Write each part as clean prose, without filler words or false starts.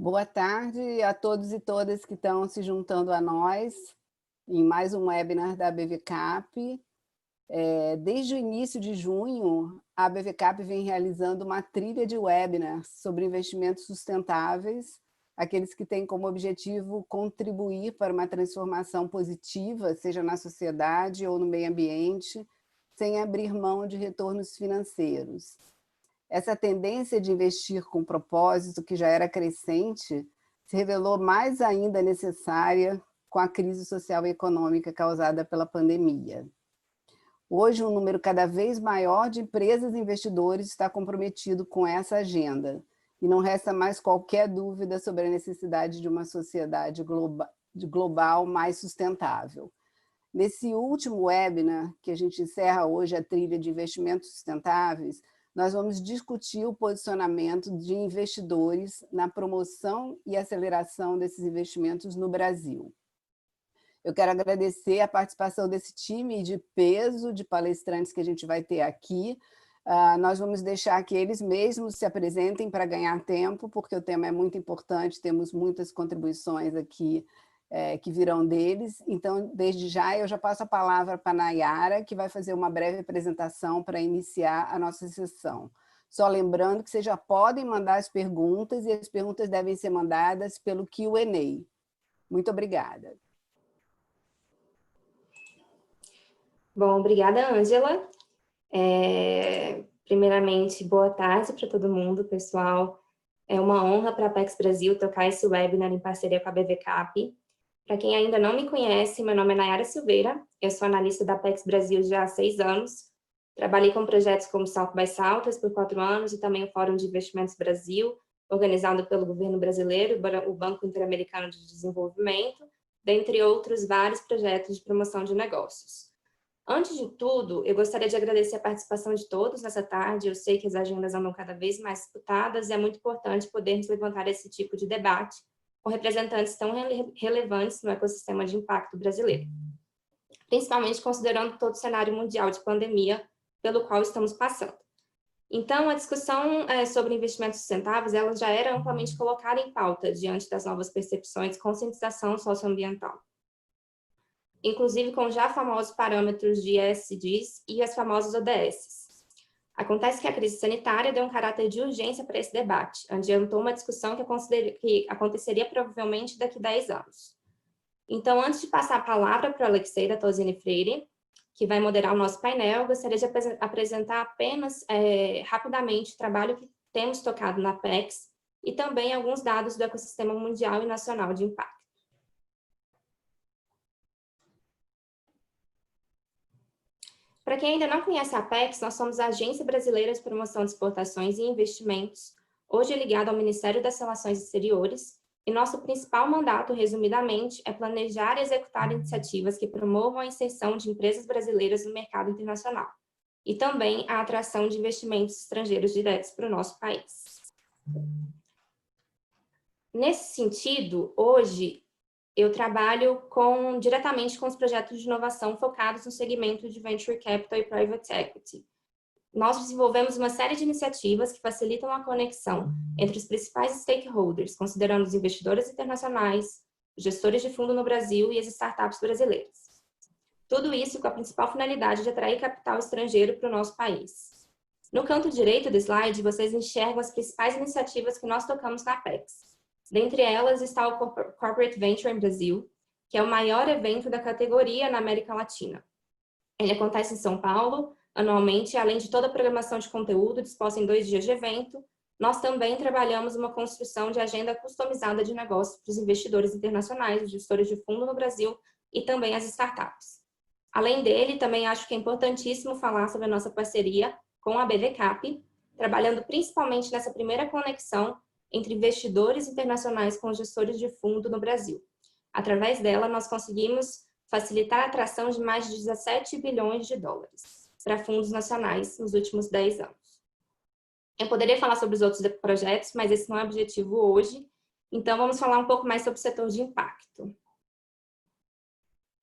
Boa tarde a todos e todas que estão se juntando a nós em mais um webinar da BVCap. Desde o início de junho, a BVCap vem realizando uma trilha de webinars sobre investimentos sustentáveis, aqueles que têm como objetivo contribuir para uma transformação positiva, seja na sociedade ou no meio ambiente, sem abrir mão de retornos financeiros. Essa tendência de investir com propósito, que já era crescente, se revelou mais ainda necessária com a crise social e econômica causada pela pandemia. Hoje, um número cada vez maior de empresas e investidores está comprometido com essa agenda, e não resta mais qualquer dúvida sobre a necessidade de uma sociedade global mais sustentável. Nesse último webinar, que a gente encerra hoje a trilha de investimentos sustentáveis, nós vamos discutir o posicionamento de investidores na promoção e aceleração desses investimentos no Brasil. Eu quero agradecer a participação desse time de peso de palestrantes que a gente vai ter aqui. Nós vamos deixar que eles mesmos se apresentem para ganhar tempo, porque o tema é muito importante, temos muitas contribuições aqui que virão deles. Então, desde já, eu já passo a palavra para a Nayara, que vai fazer uma breve apresentação para iniciar a nossa sessão. Só lembrando que vocês já podem mandar as perguntas, e as perguntas devem ser mandadas pelo Q&A. Muito obrigada. Bom, obrigada, Ângela. Primeiramente, boa tarde para todo mundo, pessoal. É uma honra para a Apex Brasil tocar esse webinar em parceria com a BVCap. Para quem ainda não me conhece, meu nome é Nayara Silveira, eu sou analista da Apex Brasil já há 6 anos, trabalhei com projetos como South by Southwest por 4 anos e também o Fórum de Investimentos Brasil, organizado pelo governo brasileiro, o Banco Interamericano de Desenvolvimento, dentre outros vários projetos de promoção de negócios. Antes de tudo, eu gostaria de agradecer a participação de todos nessa tarde. Eu sei que as agendas andam cada vez mais disputadas e é muito importante podermos levantar esse tipo de debate com representantes tão relevantes no ecossistema de impacto brasileiro, principalmente considerando todo o cenário mundial de pandemia pelo qual estamos passando. Então, a discussão sobre investimentos sustentáveis ela já era amplamente colocada em pauta diante das novas percepções de conscientização socioambiental, inclusive com já famosos parâmetros de ESGs e as famosas ODS. Acontece que a crise sanitária deu um caráter de urgência para esse debate, adiantou uma discussão que aconteceria provavelmente daqui a 10 anos. Então, antes de passar a palavra para a Alexeira Tosini Freire, que vai moderar o nosso painel, gostaria de apresentar apenas rapidamente o trabalho que temos tocado na Apex e também alguns dados do ecossistema mundial e nacional de impacto. Para quem ainda não conhece a Apex, nós somos a Agência Brasileira de Promoção de Exportações e Investimentos, hoje ligada ao Ministério das Relações Exteriores, e nosso principal mandato, resumidamente, é planejar e executar iniciativas que promovam a inserção de empresas brasileiras no mercado internacional, e também a atração de investimentos estrangeiros diretos para o nosso país. Nesse sentido, hoje, eu trabalho diretamente com os projetos de inovação focados no segmento de Venture Capital e Private Equity. Nós desenvolvemos uma série de iniciativas que facilitam a conexão entre os principais stakeholders, considerando os investidores internacionais, os gestores de fundo no Brasil e as startups brasileiras. Tudo isso com a principal finalidade de atrair capital estrangeiro para o nosso país. No canto direito do slide, vocês enxergam as principais iniciativas que nós tocamos na Apex. Dentre elas está o Corporate Venture Brasil, que é o maior evento da categoria na América Latina. Ele acontece em São Paulo, anualmente, além de toda a programação de conteúdo disposta em 2 dias de evento, nós também trabalhamos uma construção de agenda customizada de negócios para os investidores internacionais, os gestores de fundo no Brasil e também as startups. Além dele, também acho que é importantíssimo falar sobre a nossa parceria com a BVCap, trabalhando principalmente nessa primeira conexão entre investidores internacionais com gestores de fundo no Brasil. Através dela, nós conseguimos facilitar a atração de mais de 17 bilhões de dólares para fundos nacionais nos últimos 10 anos. Eu poderia falar sobre os outros projetos, mas esse não é o objetivo hoje, então vamos falar um pouco mais sobre o setor de impacto.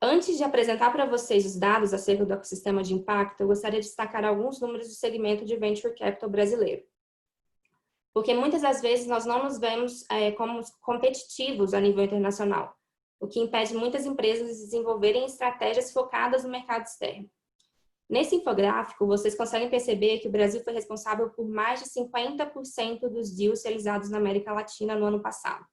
Antes de apresentar para vocês os dados acerca do ecossistema de impacto, eu gostaria de destacar alguns números do segmento de Venture Capital brasileiro. porque muitas das vezes nós não nos vemos como competitivos a nível internacional, o que impede muitas empresas de desenvolverem estratégias focadas no mercado externo. Nesse infográfico, vocês conseguem perceber que o Brasil foi responsável por mais de 50% dos deals realizados na América Latina no ano passado,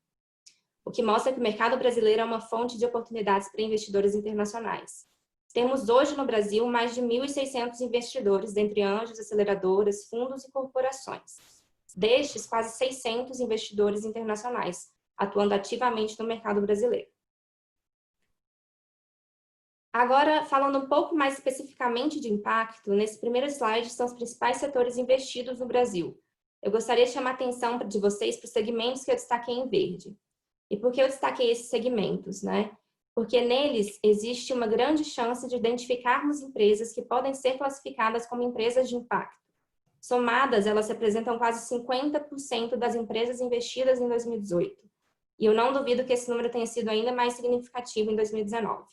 o que mostra que o mercado brasileiro é uma fonte de oportunidades para investidores internacionais. Temos hoje no Brasil mais de 1.600 investidores, dentre anjos, aceleradoras, fundos e corporações. Destes, quase 600 investidores internacionais, atuando ativamente no mercado brasileiro. Agora, falando um pouco mais especificamente de impacto, nesse primeiro slide estão os principais setores investidos no Brasil. Eu gostaria de chamar a atenção de vocês para os segmentos que eu destaquei em verde. E por que eu destaquei esses segmentos, né? Porque neles existe uma grande chance de identificarmos empresas que podem ser classificadas como empresas de impacto. Somadas, elas representam quase 50% das empresas investidas em 2018. E eu não duvido que esse número tenha sido ainda mais significativo em 2019.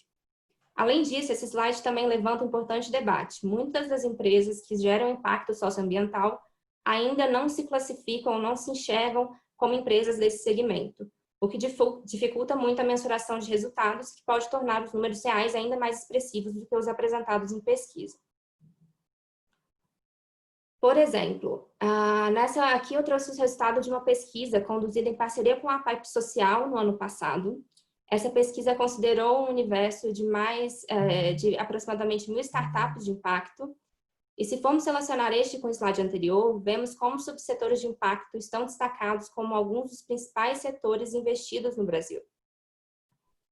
Além disso, esse slide também levanta um importante debate. Muitas das empresas que geram impacto socioambiental ainda não se classificam ou não se enxergam como empresas desse segmento, o que dificulta muito a mensuração de resultados, que pode tornar os números reais ainda mais expressivos do que os apresentados em pesquisa. Por exemplo, aqui eu trouxe os resultados de uma pesquisa conduzida em parceria com a Pipe Social no ano passado. Essa pesquisa considerou um universo de aproximadamente 1.000 startups de impacto. E se formos relacionar este com o slide anterior, vemos como os subsetores de impacto estão destacados como alguns dos principais setores investidos no Brasil.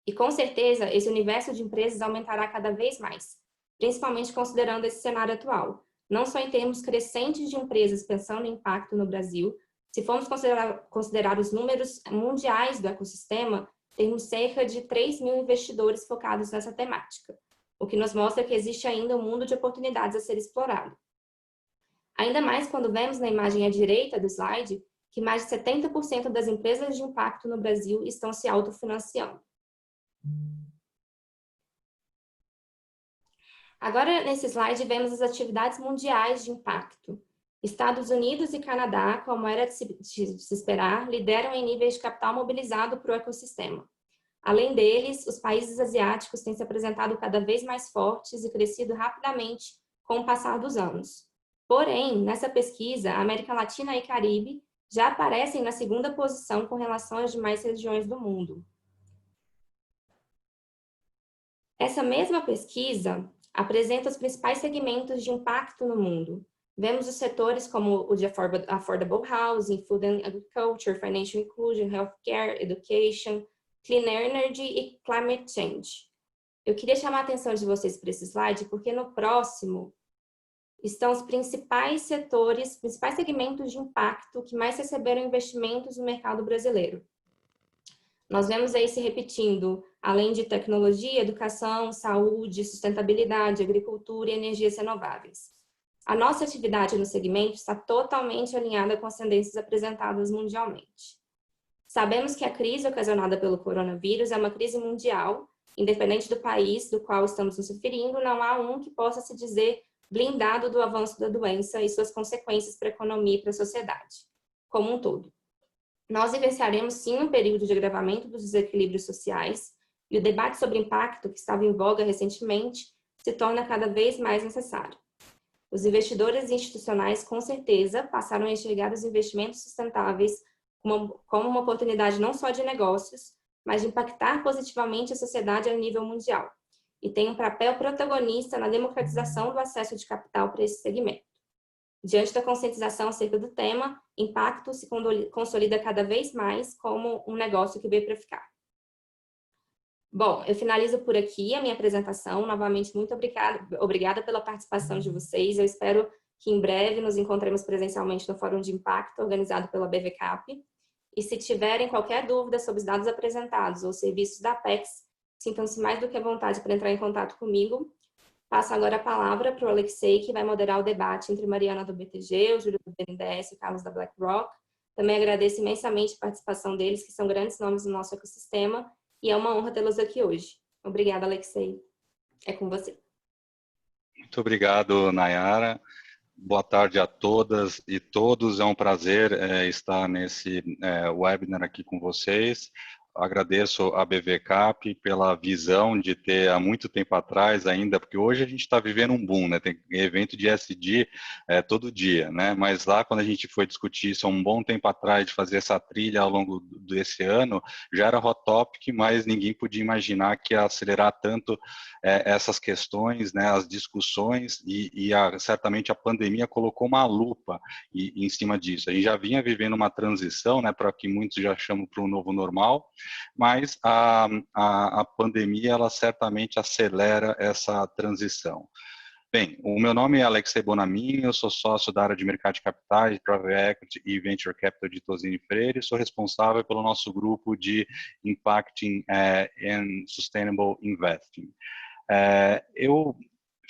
E com certeza, esse universo de empresas aumentará cada vez mais, principalmente considerando esse cenário atual. Não só em termos crescentes de empresas pensando em impacto no Brasil, se formos considerar os números mundiais do ecossistema, temos cerca de 3.000 investidores focados nessa temática, o que nos mostra que existe ainda um mundo de oportunidades a ser explorado. Ainda mais quando vemos na imagem à direita do slide que mais de 70% das empresas de impacto no Brasil estão se autofinanciando. Agora, nesse slide, vemos as atividades mundiais de impacto. Estados Unidos e Canadá, como era de se esperar, lideram em níveis de capital mobilizado para o ecossistema. Além deles, os países asiáticos têm se apresentado cada vez mais fortes e crescido rapidamente com o passar dos anos. Porém, nessa pesquisa, a América Latina e Caribe já aparecem na segunda posição com relação às demais regiões do mundo. Essa mesma pesquisa apresenta os principais segmentos de impacto no mundo. Vemos os setores como o de affordable housing, food and agriculture, financial inclusion, healthcare, education, clean energy e climate change. Eu queria chamar a atenção de vocês para esse slide, porque no próximo estão os principais setores, principais segmentos de impacto que mais receberam investimentos no mercado brasileiro. Nós vemos aí se repetindo, além de tecnologia, educação, saúde, sustentabilidade, agricultura e energias renováveis. A nossa atividade no segmento está totalmente alinhada com as tendências apresentadas mundialmente. Sabemos que a crise ocasionada pelo coronavírus é uma crise mundial, independente do país do qual estamos nos referindo, não há um que possa se dizer blindado do avanço da doença e suas consequências para a economia e para a sociedade, como um todo. Nós vivenciaremos sim um período de agravamento dos desequilíbrios sociais e o debate sobre impacto, que estava em voga recentemente, se torna cada vez mais necessário. Os investidores institucionais, com certeza, passaram a enxergar os investimentos sustentáveis como uma oportunidade não só de negócios, mas de impactar positivamente a sociedade a nível mundial, e tem um papel protagonista na democratização do acesso de capital para esse segmento. Diante da conscientização acerca do tema, impacto se consolida cada vez mais como um negócio que veio para ficar. Bom, eu finalizo por aqui a minha apresentação. Novamente, muito obrigada pela participação de vocês. Eu espero que em breve nos encontremos presencialmente no Fórum de Impacto, organizado pela BVCAP. E se tiverem qualquer dúvida sobre os dados apresentados ou serviços da Apex, sintam-se mais do que à vontade para entrar em contato comigo. Passo agora a palavra para o Alexei, que vai moderar o debate entre Mariana do BTG, o Júlio do BNDES e o Carlos da BlackRock. Também agradeço imensamente a participação deles, que são grandes nomes do nosso ecossistema, e é uma honra tê-los aqui hoje. Obrigada, Alexei. É com você. Muito obrigado, Nayara. Boa tarde a todas e todos. É um prazer estar nesse webinar aqui com vocês. Agradeço a BVCap pela visão de ter há muito tempo atrás ainda, porque hoje a gente está vivendo um boom, né? Tem evento de ESG todo dia, né? Mas lá quando a gente foi discutir isso há um bom tempo atrás, de fazer essa trilha ao longo desse ano, já era hot topic, mas ninguém podia imaginar que ia acelerar tanto essas questões, né? As discussões certamente a pandemia colocou uma lupa em cima disso. A gente já vinha vivendo uma transição, né? Para que muitos já chamam para um novo normal, mas a pandemia, ela certamente acelera essa transição. Bem, o meu nome é Alexei Bonamin, eu sou sócio da área de mercado de capitais, Private Equity e Venture Capital de Tosini Freire, sou responsável pelo nosso grupo de Impacting and Sustainable Investing. Eu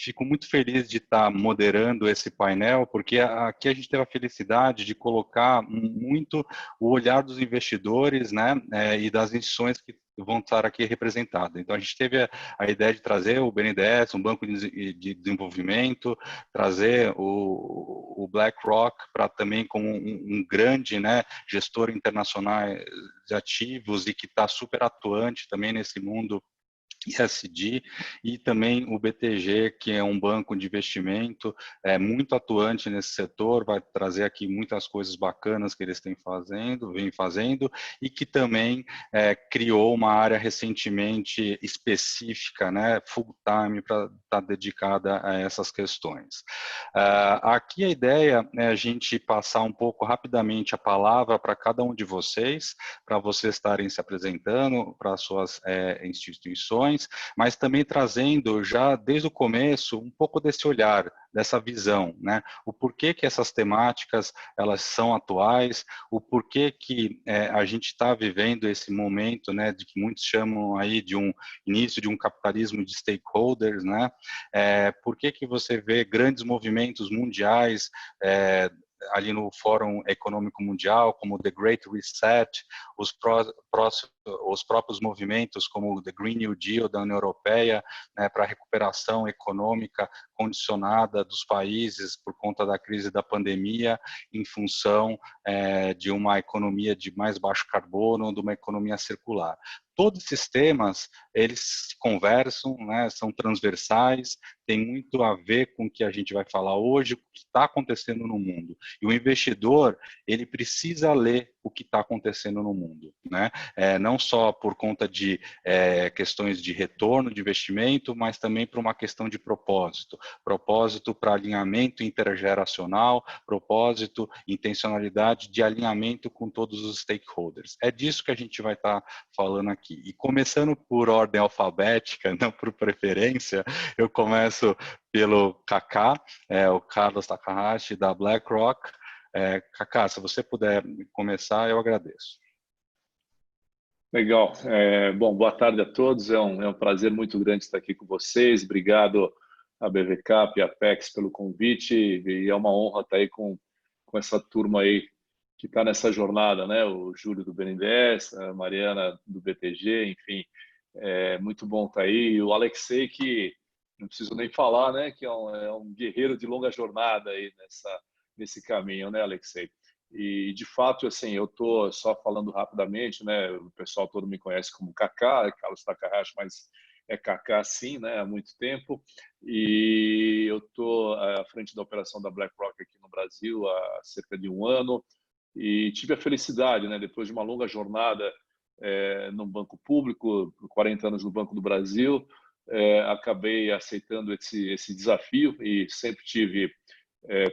fico muito feliz de estar moderando esse painel, porque aqui a gente teve a felicidade de colocar muito o olhar dos investidores, né, e das instituições que vão estar aqui representadas. Então, a gente teve a ideia de trazer o BNDES, um banco de desenvolvimento, trazer o BlackRock para também como um grande, né, gestor internacional de ativos e que está super atuante também nesse mundo ESG, e também o BTG, que é um banco de investimento muito atuante nesse setor, vai trazer aqui muitas coisas bacanas que eles vêm fazendo, e que também criou uma área recentemente específica, né, full time, para estar dedicada a essas questões. Aqui a ideia é a gente passar um pouco rapidamente a palavra para cada um de vocês, para vocês estarem se apresentando para as suas instituições, mas também trazendo já desde o começo um pouco desse olhar, dessa visão, né? O porquê que essas temáticas elas são atuais, o porquê que a gente está vivendo esse momento, né, de que muitos chamam aí de um início de um capitalismo de stakeholders, né? Por que você vê grandes movimentos mundiais ali no Fórum Econômico Mundial, como o The Great Reset, os próprios movimentos como o The Green New Deal da União Europeia, né, para a recuperação econômica condicionada dos países por conta da crise da pandemia, em função de uma economia de mais baixo carbono, de uma economia circular. Todos esses temas, eles se conversam, né, são transversais, tem muito a ver com o que a gente vai falar hoje, o que está acontecendo no mundo. E o investidor, ele precisa ler o que está acontecendo no mundo, né? Não só por conta de questões de retorno de investimento, mas também por uma questão de propósito. Propósito para alinhamento intergeracional, propósito, intencionalidade de alinhamento com todos os stakeholders. É disso que a gente vai estar falando aqui. E começando por ordem alfabética, não por preferência, eu começo pelo Kaká, o Carlos Takahashi, da BlackRock. Kaká, se você puder começar, eu agradeço. Legal. Bom, boa tarde a todos. É um prazer muito grande estar aqui com vocês. Obrigado a BVCap e a Apex pelo convite. E é uma honra estar aí com essa turma aí que está nessa jornada, né? O Júlio do BNDES, a Mariana do BTG, enfim. É muito bom estar aí. E o Alexei, que não preciso nem falar, né? Que é um guerreiro de longa jornada aí nesse caminho, né, Alexei? E, de fato, assim, eu estou só falando rapidamente, né? O pessoal todo me conhece como Kaká, Carlos Takahashi, mas é Kaká sim, né? Há muito tempo. E eu estou à frente da operação da BlackRock aqui no Brasil há cerca de um ano. E tive a felicidade, né? Depois de uma longa jornada no banco público, 40 anos no Banco do Brasil, acabei aceitando esse desafio e sempre tive,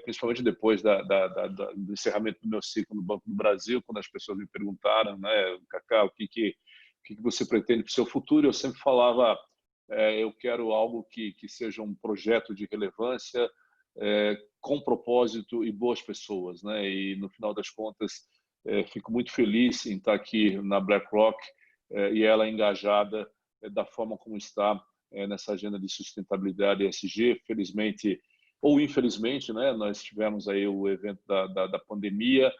principalmente depois do encerramento do meu ciclo no Banco do Brasil, quando as pessoas me perguntaram, né, Kaká, o que você pretende para o seu futuro, eu sempre falava, eu quero algo que seja um projeto de relevância, com propósito e boas pessoas, né? E no final das contas, fico muito feliz em estar aqui na BlackRock e ela engajada da forma como está nessa agenda de sustentabilidade ESG. Felizmente ou infelizmente, né, nós tivemos aí o evento da pandemia,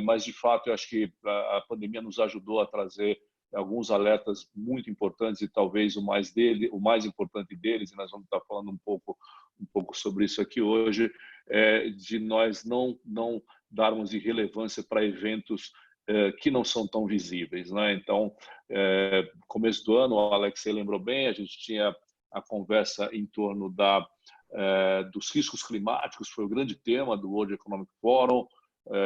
mas de fato eu acho que a pandemia nos ajudou a trazer alguns alertas muito importantes e talvez o mais importante deles, e nós vamos estar falando um pouco sobre isso aqui hoje, de nós não darmos irrelevância para eventos que não são tão visíveis, né? Então, começo do ano, o Alexei lembrou bem, a gente tinha a conversa em torno dos riscos climáticos, foi o grande tema do World Economic Forum,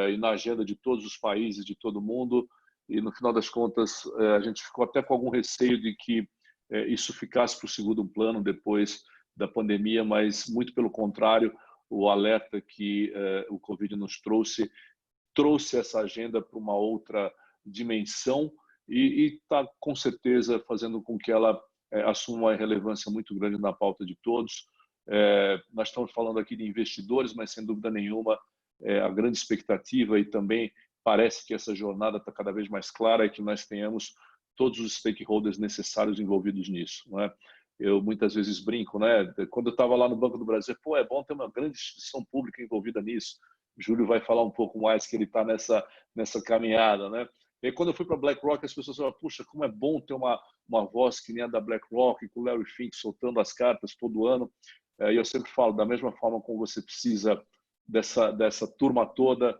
e na agenda de todos os países, de todo mundo, e no final das contas a gente ficou até com algum receio de que isso ficasse para o segundo plano depois da pandemia, mas muito pelo contrário, o alerta que o Covid nos trouxe essa agenda para uma outra dimensão e está com certeza fazendo com que ela assuma uma relevância muito grande na pauta de todos. Nós estamos falando aqui de investidores, mas sem dúvida nenhuma a grande expectativa, e também parece que essa jornada está cada vez mais clara, é que nós tenhamos todos os stakeholders necessários envolvidos nisso, né? Eu muitas vezes brinco, né? Quando eu estava lá no Banco do Brasil, é bom ter uma grande instituição pública envolvida nisso. O Júlio vai falar um pouco mais que ele está nessa caminhada, né? E aí, quando eu fui para a BlackRock, as pessoas falaram, puxa, como é bom ter uma voz que nem a da BlackRock, com o Larry Fink soltando as cartas todo ano. E eu sempre falo, da mesma forma como você precisa dessa turma toda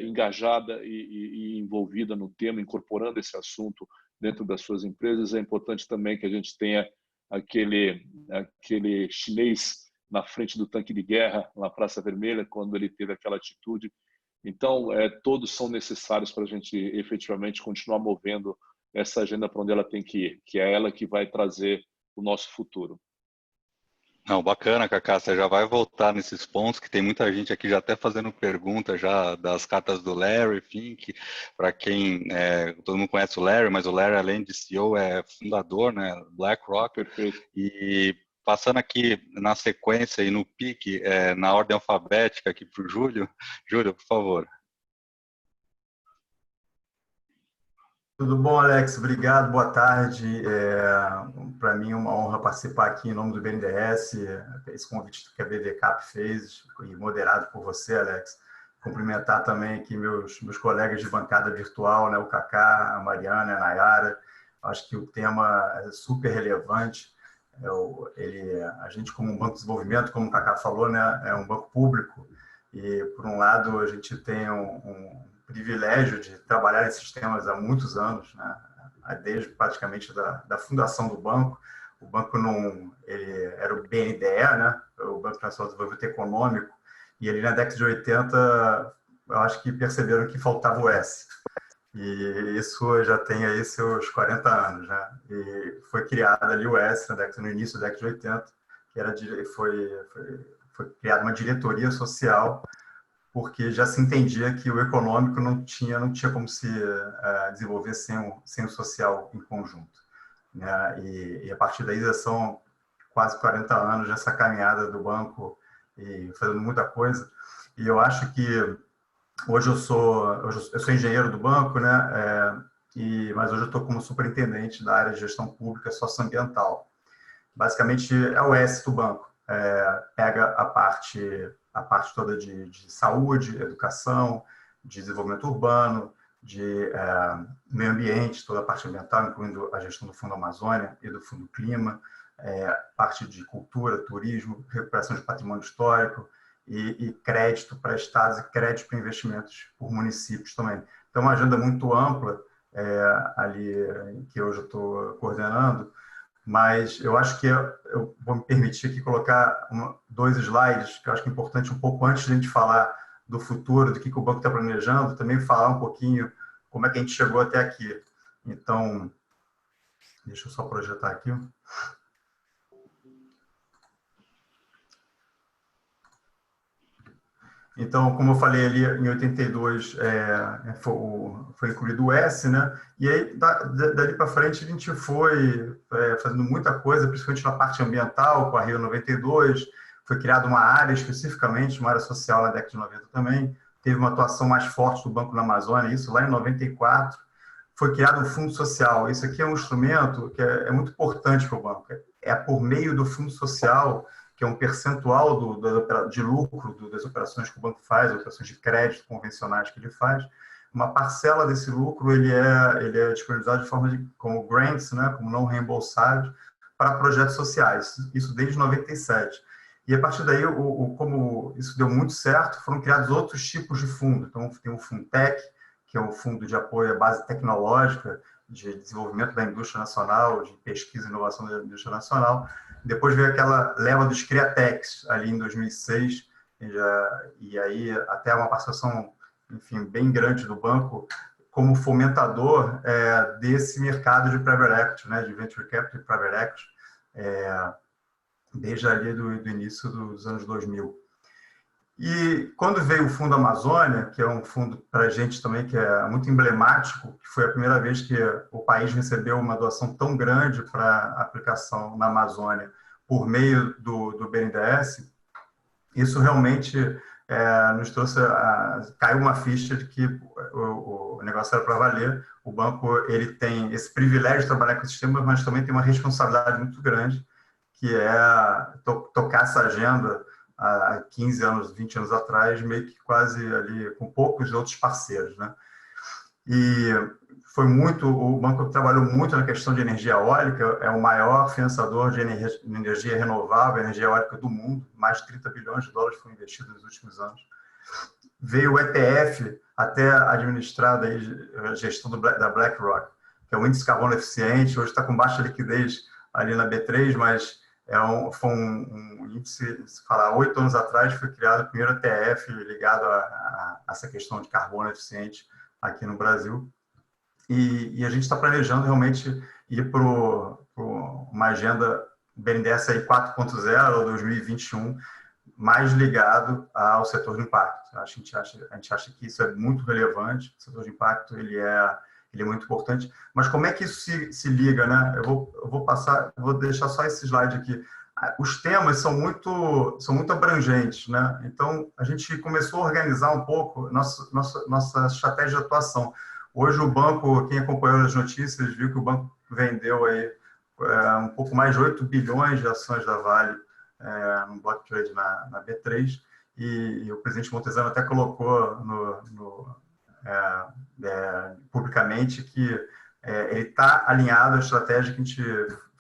engajada e envolvida no tema, incorporando esse assunto dentro das suas empresas, é importante também que a gente tenha aquele chinês na frente do tanque de guerra, na Praça Vermelha, quando ele teve aquela atitude. Então, todos são necessários para a gente efetivamente continuar movendo essa agenda para onde ela tem que ir, que é ela que vai trazer o nosso futuro. Não, bacana, Kaká, você já vai voltar nesses pontos, que tem muita gente aqui já até fazendo pergunta já das cartas do Larry Fink. Para quem, todo mundo conhece o Larry, mas o Larry, além de CEO, é fundador, né, BlackRock. Perfeito. E passando aqui na sequência e no pique, na ordem alfabética aqui para o Júlio. Júlio, por favor. Tudo bom, Alex? Obrigado, boa tarde. Para mim é uma honra participar aqui em nome do BNDES, esse convite que a BVCap fez, e moderado por você, Alex. Cumprimentar também aqui meus colegas de bancada virtual, né, o Kaká, a Mariana, a Nayara. Acho que o tema é super relevante. A gente, como um banco de desenvolvimento, como o Kaká falou, né, é um banco público, e, por um lado, a gente tem um privilégio de trabalhar esses temas há muitos anos, né? Desde praticamente da fundação do banco. O banco ele era o BNDE, né? O Banco Nacional de Desenvolvimento Econômico, e ali na década de 80, eu acho que perceberam que faltava o S. E isso já tem aí seus 40 anos, né? E foi criado ali o S no início da década de 80, que foi criada uma diretoria social, porque já se entendia que o econômico não tinha como se desenvolver sem o social em conjunto, né? E a partir daí já são quase 40 anos dessa caminhada do banco e fazendo muita coisa. E eu acho que hoje eu sou engenheiro do banco, né? Mas hoje eu estou como superintendente da área de gestão pública socioambiental. Basicamente é o S do banco. Pega a parte toda de saúde, educação, de desenvolvimento urbano, de meio ambiente, toda a parte ambiental, incluindo a gestão do Fundo Amazônia e do Fundo Clima, parte de cultura, turismo, recuperação de patrimônio histórico e crédito para estados e crédito para investimentos por municípios também. Então, uma agenda muito ampla ali que hoje eu estou coordenando, mas eu acho que eu vou me permitir aqui colocar 2 slides, que eu acho que é importante um pouco antes de a gente falar do futuro, do que o banco está planejando, também falar um pouquinho como é que a gente chegou até aqui. Então, deixa eu só projetar aqui. Então, como eu falei ali, em 82 foi incluído o S, né? E aí, dali para frente, a gente foi fazendo muita coisa, principalmente na parte ambiental, com a Rio 92, foi criada uma área especificamente, uma área social na década de 90 também, teve uma atuação mais forte do Banco na Amazônia, isso lá em 94, foi criado um fundo social. Isso aqui é um instrumento que é muito importante para o banco. É por meio do fundo social, que é um percentual de lucro das operações que o banco faz, operações de crédito convencionais que ele faz, uma parcela desse lucro ele é disponibilizado de forma como grants, né, como não reembolsáveis, para projetos sociais, isso desde 97. E a partir daí, como isso deu muito certo, foram criados outros tipos de fundo. Então, tem o Fundtech, que é um fundo de apoio à base tecnológica, de desenvolvimento da indústria nacional, de pesquisa e inovação da indústria nacional. Depois veio aquela leva dos Criatex, ali em 2006, e aí até uma participação, enfim, bem grande do banco, como fomentador desse mercado de private equity, né, de venture capital e private equity, desde ali do início dos anos 2000. E quando veio o Fundo Amazônia, que é um fundo para a gente também que é muito emblemático, que foi a primeira vez que o país recebeu uma doação tão grande para aplicação na Amazônia por meio do BNDES, isso realmente nos trouxe, caiu uma ficha de que o negócio era para valer. O banco ele tem esse privilégio de trabalhar com esse sistema, mas também tem uma responsabilidade muito grande, que é tocar essa agenda há 15 anos, 20 anos atrás, meio que quase ali com poucos outros parceiros, né? E o banco trabalhou muito na questão de energia eólica, é o maior financiador de energia renovável, energia eólica do mundo, mais de 30 bilhões de dólares foram investidos nos últimos anos. Veio o ETF, até administrado aí, a gestão da BlackRock, que é um índice de carbono eficiente, hoje está com baixa liquidez ali na B3, mas foi um índice, se falar, 8 anos atrás, foi criado o primeiro ETF ligado a essa questão de carbono eficiente aqui no Brasil. E a gente está planejando realmente ir para uma agenda BNDES 4.0 ou 2021, mais ligado ao setor de impacto. A gente acha que isso é muito relevante, o setor de impacto ele é muito importante. Mas como é que isso se liga, né? Eu vou deixar só esse slide aqui. Os temas são muito abrangentes, né? Então, a gente começou a organizar um pouco nossa estratégia de atuação. Hoje, o banco, quem acompanhou as notícias, viu que o banco vendeu aí um pouco mais de 8 bilhões de ações da Vale no block trade na B3, e o presidente Montezano até colocou publicamente que ele está alinhado à estratégia que a gente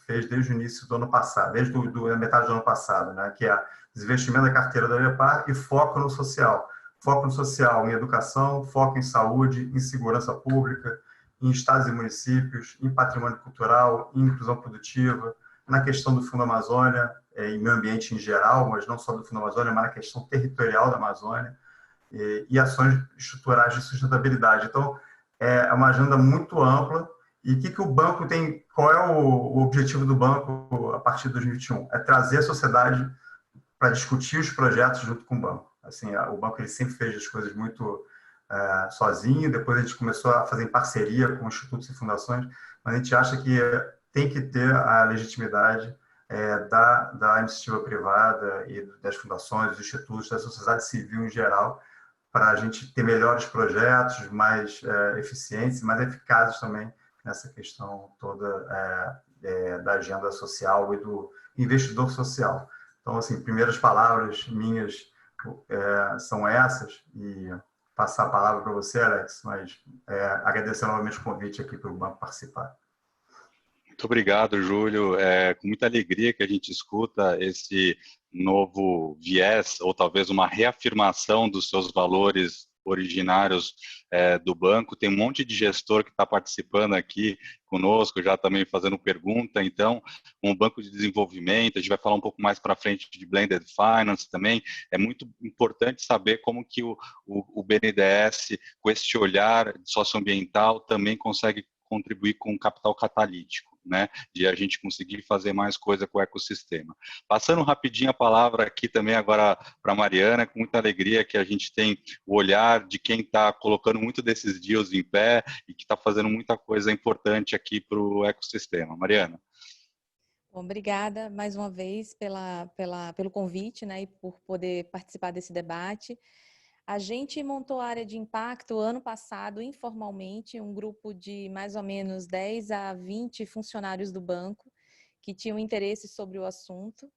fez desde o início do ano passado, desde a metade do ano passado, né, que é desinvestimento da carteira da Vepar e foco no social. Foco no social, em educação, foco em saúde, em segurança pública, em estados e municípios, em patrimônio cultural, em inclusão produtiva, na questão do Fundo Amazônia, em meio ambiente em geral, mas não só do Fundo Amazônia, mas na questão territorial da Amazônia, e ações estruturais de sustentabilidade. Então, é uma agenda muito ampla. E o que o banco tem? Qual é o objetivo do banco a partir de 2021? É trazer a sociedade para discutir os projetos junto com o banco. Assim, o banco ele sempre fez as coisas muito sozinho, depois a gente começou a fazer em parceria com institutos e fundações, mas a gente acha que tem que ter a legitimidade da iniciativa privada e das fundações, dos institutos, da sociedade civil em geral, para a gente ter melhores projetos, mais eficientes e mais eficazes também nessa questão toda da agenda social e do investidor social. Então, assim, primeiras palavras minhas são essas, e passar a palavra para você, Alex, mas agradecer novamente o convite aqui para o banco participar. Muito obrigado, Júlio. É com muita alegria que a gente escuta esse novo viés, ou talvez uma reafirmação dos seus valores originários do banco. Tem um monte de gestor que está participando aqui conosco, já também fazendo pergunta. Então, um banco de desenvolvimento, a gente vai falar um pouco mais para frente de blended finance também. É muito importante saber como que o BNDES, com esse olhar socioambiental, também consegue contribuir com o capital catalítico, né, de a gente conseguir fazer mais coisa com o ecossistema. Passando rapidinho a palavra aqui também agora para a Mariana, com muita alegria que a gente tem o olhar de quem está colocando muito desses deals em pé e que está fazendo muita coisa importante aqui para o ecossistema. Mariana. Bom, obrigada mais uma vez pelo convite, né, e por poder participar desse debate. A gente montou a área de impacto ano passado, informalmente, um grupo de mais ou menos 10 a 20 funcionários do banco que tinham interesse sobre o assunto.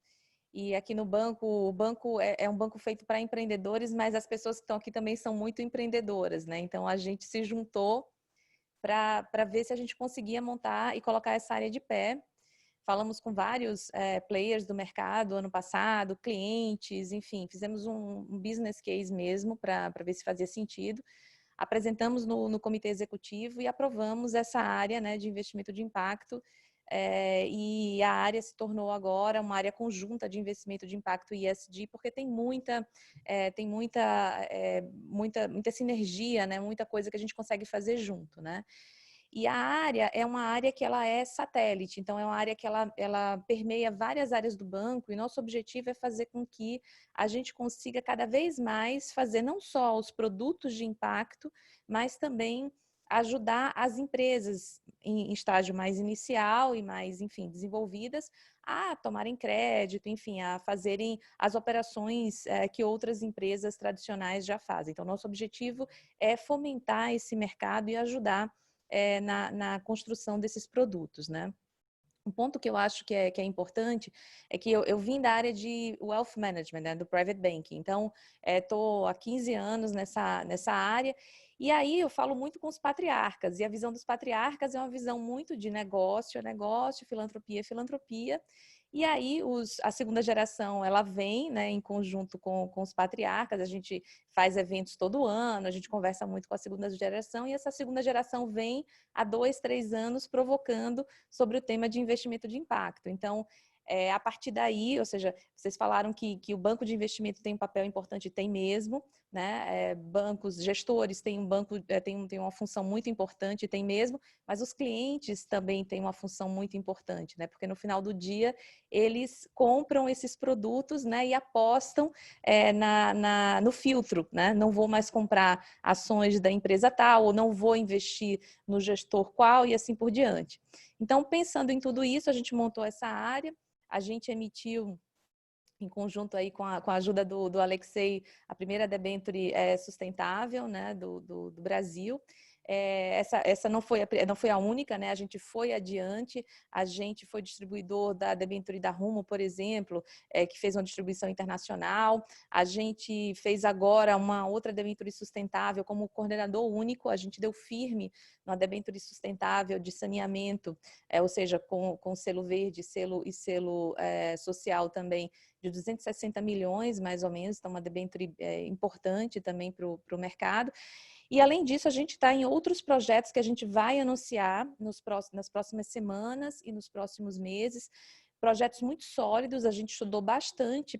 E aqui no banco, o banco é um banco feito para empreendedores, mas as pessoas que estão aqui também são muito empreendedoras, né? Então, a gente se juntou para ver se a gente conseguia montar e colocar essa área de pé. Falamos com vários players do mercado ano passado, clientes, enfim, fizemos um business case mesmo para ver se fazia sentido. Apresentamos no comitê executivo e aprovamos essa área, né, de investimento de impacto, e a área se tornou agora uma área conjunta de investimento de impacto ESG, porque tem muita sinergia, né, muita coisa que a gente consegue fazer junto, né? E a área é uma área que ela é satélite, então é uma área que ela permeia várias áreas do banco, e nosso objetivo é fazer com que a gente consiga cada vez mais fazer não só os produtos de impacto, mas também ajudar as empresas em estágio mais inicial e mais, enfim, desenvolvidas a tomarem crédito, enfim, a fazerem as operações que outras empresas tradicionais já fazem. Então, nosso objetivo é fomentar esse mercado e ajudar na construção desses produtos, né? Um ponto que eu acho que é importante é que eu vim da área de wealth management, né, do private banking. Então, estou há 15 anos nessa área. E aí eu falo muito com os patriarcas. E a visão dos patriarcas é uma visão muito de negócio, filantropia, filantropia. E aí a segunda geração, ela vem, né, em conjunto com os patriarcas. A gente faz eventos todo ano, a gente conversa muito com a segunda geração. E essa segunda geração vem há 2, 3 anos provocando sobre o tema de investimento de impacto. Então, a partir daí, ou seja, vocês falaram que o banco de investimento tem um papel importante, tem mesmo, né? Bancos, gestores têm tem uma função muito importante, tem mesmo, mas os clientes também têm uma função muito importante, né? Porque no final do dia, eles compram esses produtos, né, e apostam no filtro, né? Não vou mais comprar ações da empresa tal, ou não vou investir no gestor qual, e assim por diante. Então, pensando em tudo isso, a gente montou essa área, a gente emitiu, em conjunto aí com a ajuda do Alexei, a primeira debênture sustentável, né, do Brasil. Essa não foi a única, né? A gente foi adiante, a gente foi distribuidor da debênture da Rumo, por exemplo, que fez uma distribuição internacional. A gente fez agora uma outra debênture sustentável como coordenador único, a gente deu firme numa debênture sustentável de saneamento, ou seja, com selo verde, selo social também, de 260 milhões, mais ou menos, então uma debênture importante também para o mercado. E, além disso, a gente está em outros projetos que a gente vai anunciar nas próximas semanas e nos próximos meses. Projetos muito sólidos, a gente estudou bastante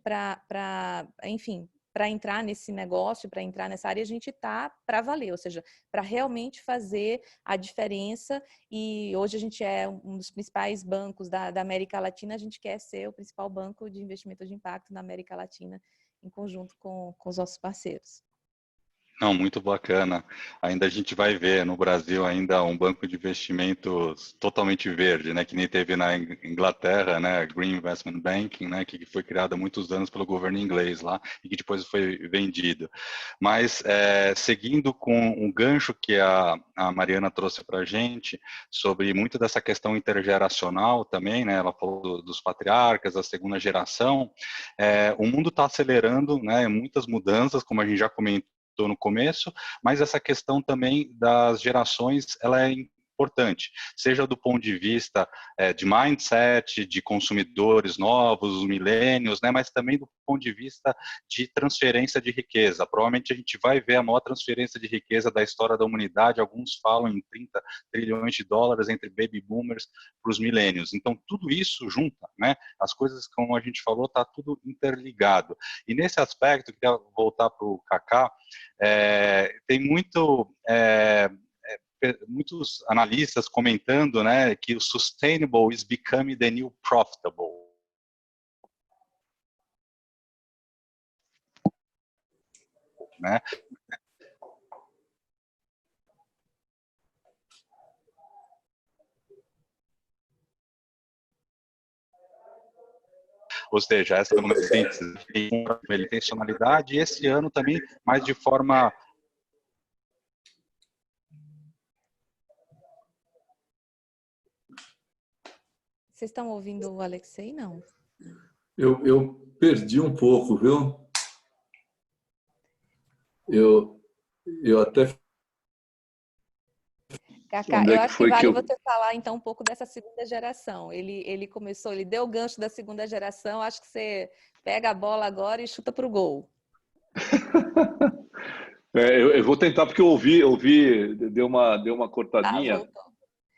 enfim, para entrar nesse negócio, para entrar nessa área, a gente está para valer, ou seja, para realmente fazer a diferença. E hoje a gente é um dos principais bancos da América Latina, a gente quer ser o principal banco de investimento de impacto na América Latina, em conjunto com os nossos parceiros. Não, muito bacana. Ainda a gente vai ver no Brasil ainda um banco de investimentos totalmente verde, né, que nem teve na Inglaterra, né, Green Investment Banking, né, que foi criado há muitos anos pelo governo inglês lá e que depois foi vendido. Mas seguindo com um gancho que a Mariana trouxe para a gente sobre muito dessa questão intergeracional também, né, ela falou dos patriarcas, da segunda geração, o mundo está acelerando, né, muitas mudanças, como a gente já comentou no começo, mas essa questão também das gerações, ela é importante, seja do ponto de vista de mindset, de consumidores novos, os millennials, né, mas também do ponto de vista de transferência de riqueza. Provavelmente a gente vai ver a maior transferência de riqueza da história da humanidade, alguns falam em 30 trilhões de dólares entre baby boomers para os millennials. Então, tudo isso junta, né, as coisas, como a gente falou, está tudo interligado. E nesse aspecto, eu queria voltar para o Kaká, tem muitos analistas comentando, né, que o sustainable is becoming the new profitable. Né? Ou seja, essa é uma síntese com intencionalidade, e esse ano também, mais de forma... Vocês estão ouvindo o Alexei? Não. Eu perdi um pouco, viu? Eu até... Cacá, Onde é eu que acho que foi que vale eu... você falar então um pouco dessa segunda geração. Ele começou, ele deu o gancho da segunda geração. Acho que você pega a bola agora e chuta para o gol. Eu vou tentar, porque eu ouvi, deu uma Tá, cortadinha.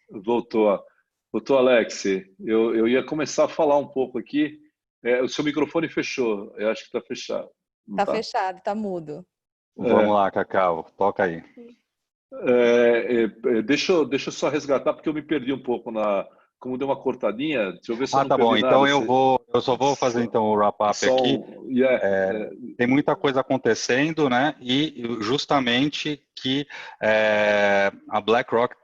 voltou. Voltou, Alex. Eu ia começar a falar um pouco aqui. O seu microfone fechou. Eu acho que está fechado. Não Tá tá? fechado, tá mudo. Vamos lá, Cacau, toca aí. Deixa eu só resgatar, porque eu me perdi um pouco como deu uma cortadinha. Deixa eu ver se eu não Tá bom. perdi Então nada. eu só vou fazer então o wrap-up aqui. Tem muita coisa acontecendo, né? E justamente que a BlackRock,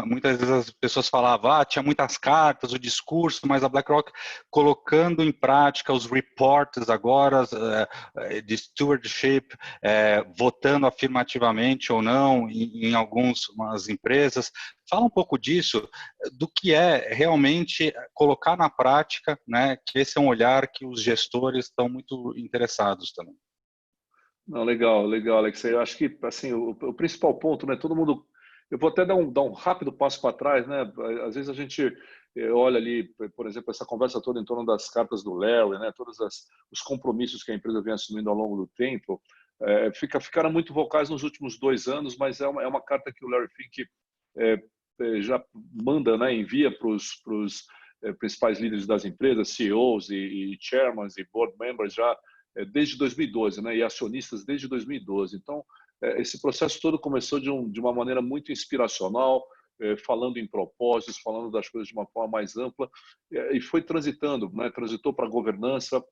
muitas vezes as pessoas falavam, tinha muitas cartas, o discurso, mas a BlackRock colocando em prática os reports agora de stewardship, votando afirmativamente ou não em algumas empresas. Fala um pouco disso, do que é realmente colocar na prática, né? Que esse é um olhar que os gestores estão muito interessados também. Não, legal, Alex. Eu acho que assim o principal ponto, né? Todo mundo, eu vou até dar um rápido passo para trás, né? Às vezes a gente olha ali, por exemplo, essa conversa toda em torno das cartas do Larry, né? Todos os compromissos que a empresa vem assumindo ao longo do tempo, ficaram muito vocais nos últimos 2 anos, mas é uma carta que o Larry Fink já manda, né? Envia para os principais líderes das empresas, CEOs e chairmen e board members já desde 2012, né, e acionistas desde 2012. Então, esse processo todo começou de uma maneira muito inspiracional, falando em propósitos, falando das coisas de uma forma mais ampla, e foi transitando, né, transitou para a governança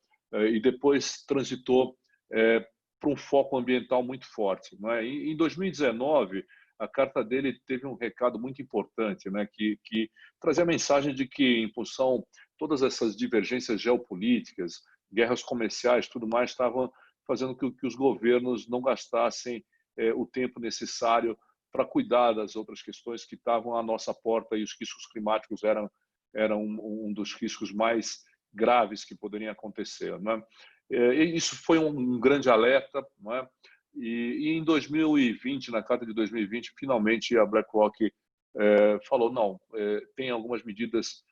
e depois transitou para um foco ambiental muito forte. Né? Em 2019, a carta dele teve um recado muito importante, né, que trazia a mensagem de que, em função de todas essas divergências geopolíticas, guerras comerciais, tudo mais, estavam fazendo com que os governos não gastassem o tempo necessário para cuidar das outras questões que estavam à nossa porta, e os riscos climáticos eram um dos riscos mais graves que poderiam acontecer, né? Isso foi um grande alerta, né? E em 2020, na carta de 2020, finalmente a BlackRock falou, não, tem algumas medidas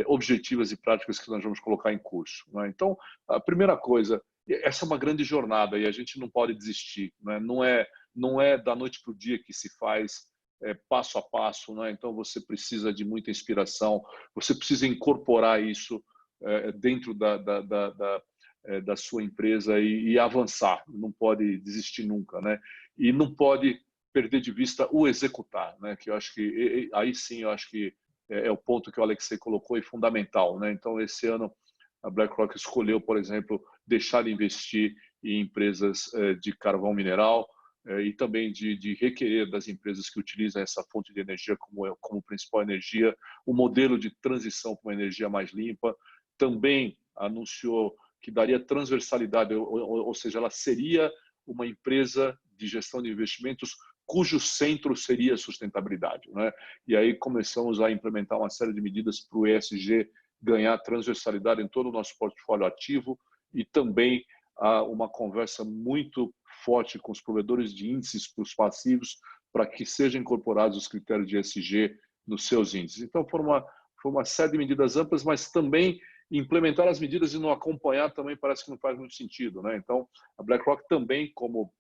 objetivas e práticas que nós vamos colocar em curso, né? Então, a primeira coisa, essa é uma grande jornada e a gente não pode desistir, né? Não é da noite para o dia que se faz passo a passo, né? Então você precisa de muita inspiração, você precisa incorporar isso dentro da sua empresa e avançar, não pode desistir nunca, né? E não pode perder de vista o executar, né? Que eu acho que aí sim eu acho que é o ponto que o Alexei colocou, e fundamental, né? Então, esse ano, a BlackRock escolheu, por exemplo, deixar de investir em empresas de carvão mineral e também de requerer das empresas que utilizam essa fonte de energia como principal energia, o modelo de transição para uma energia mais limpa. Também anunciou que daria transversalidade, ou seja, ela seria uma empresa de gestão de investimentos cujo centro seria a sustentabilidade, né? E aí começamos a implementar uma série de medidas para o ESG ganhar transversalidade em todo o nosso portfólio ativo, e também uma conversa muito forte com os provedores de índices para os passivos, para que sejam incorporados os critérios de ESG nos seus índices. Então, foi uma série de medidas amplas, mas também implementar as medidas e não acompanhar também parece que não faz muito sentido, né? Então, a BlackRock também, como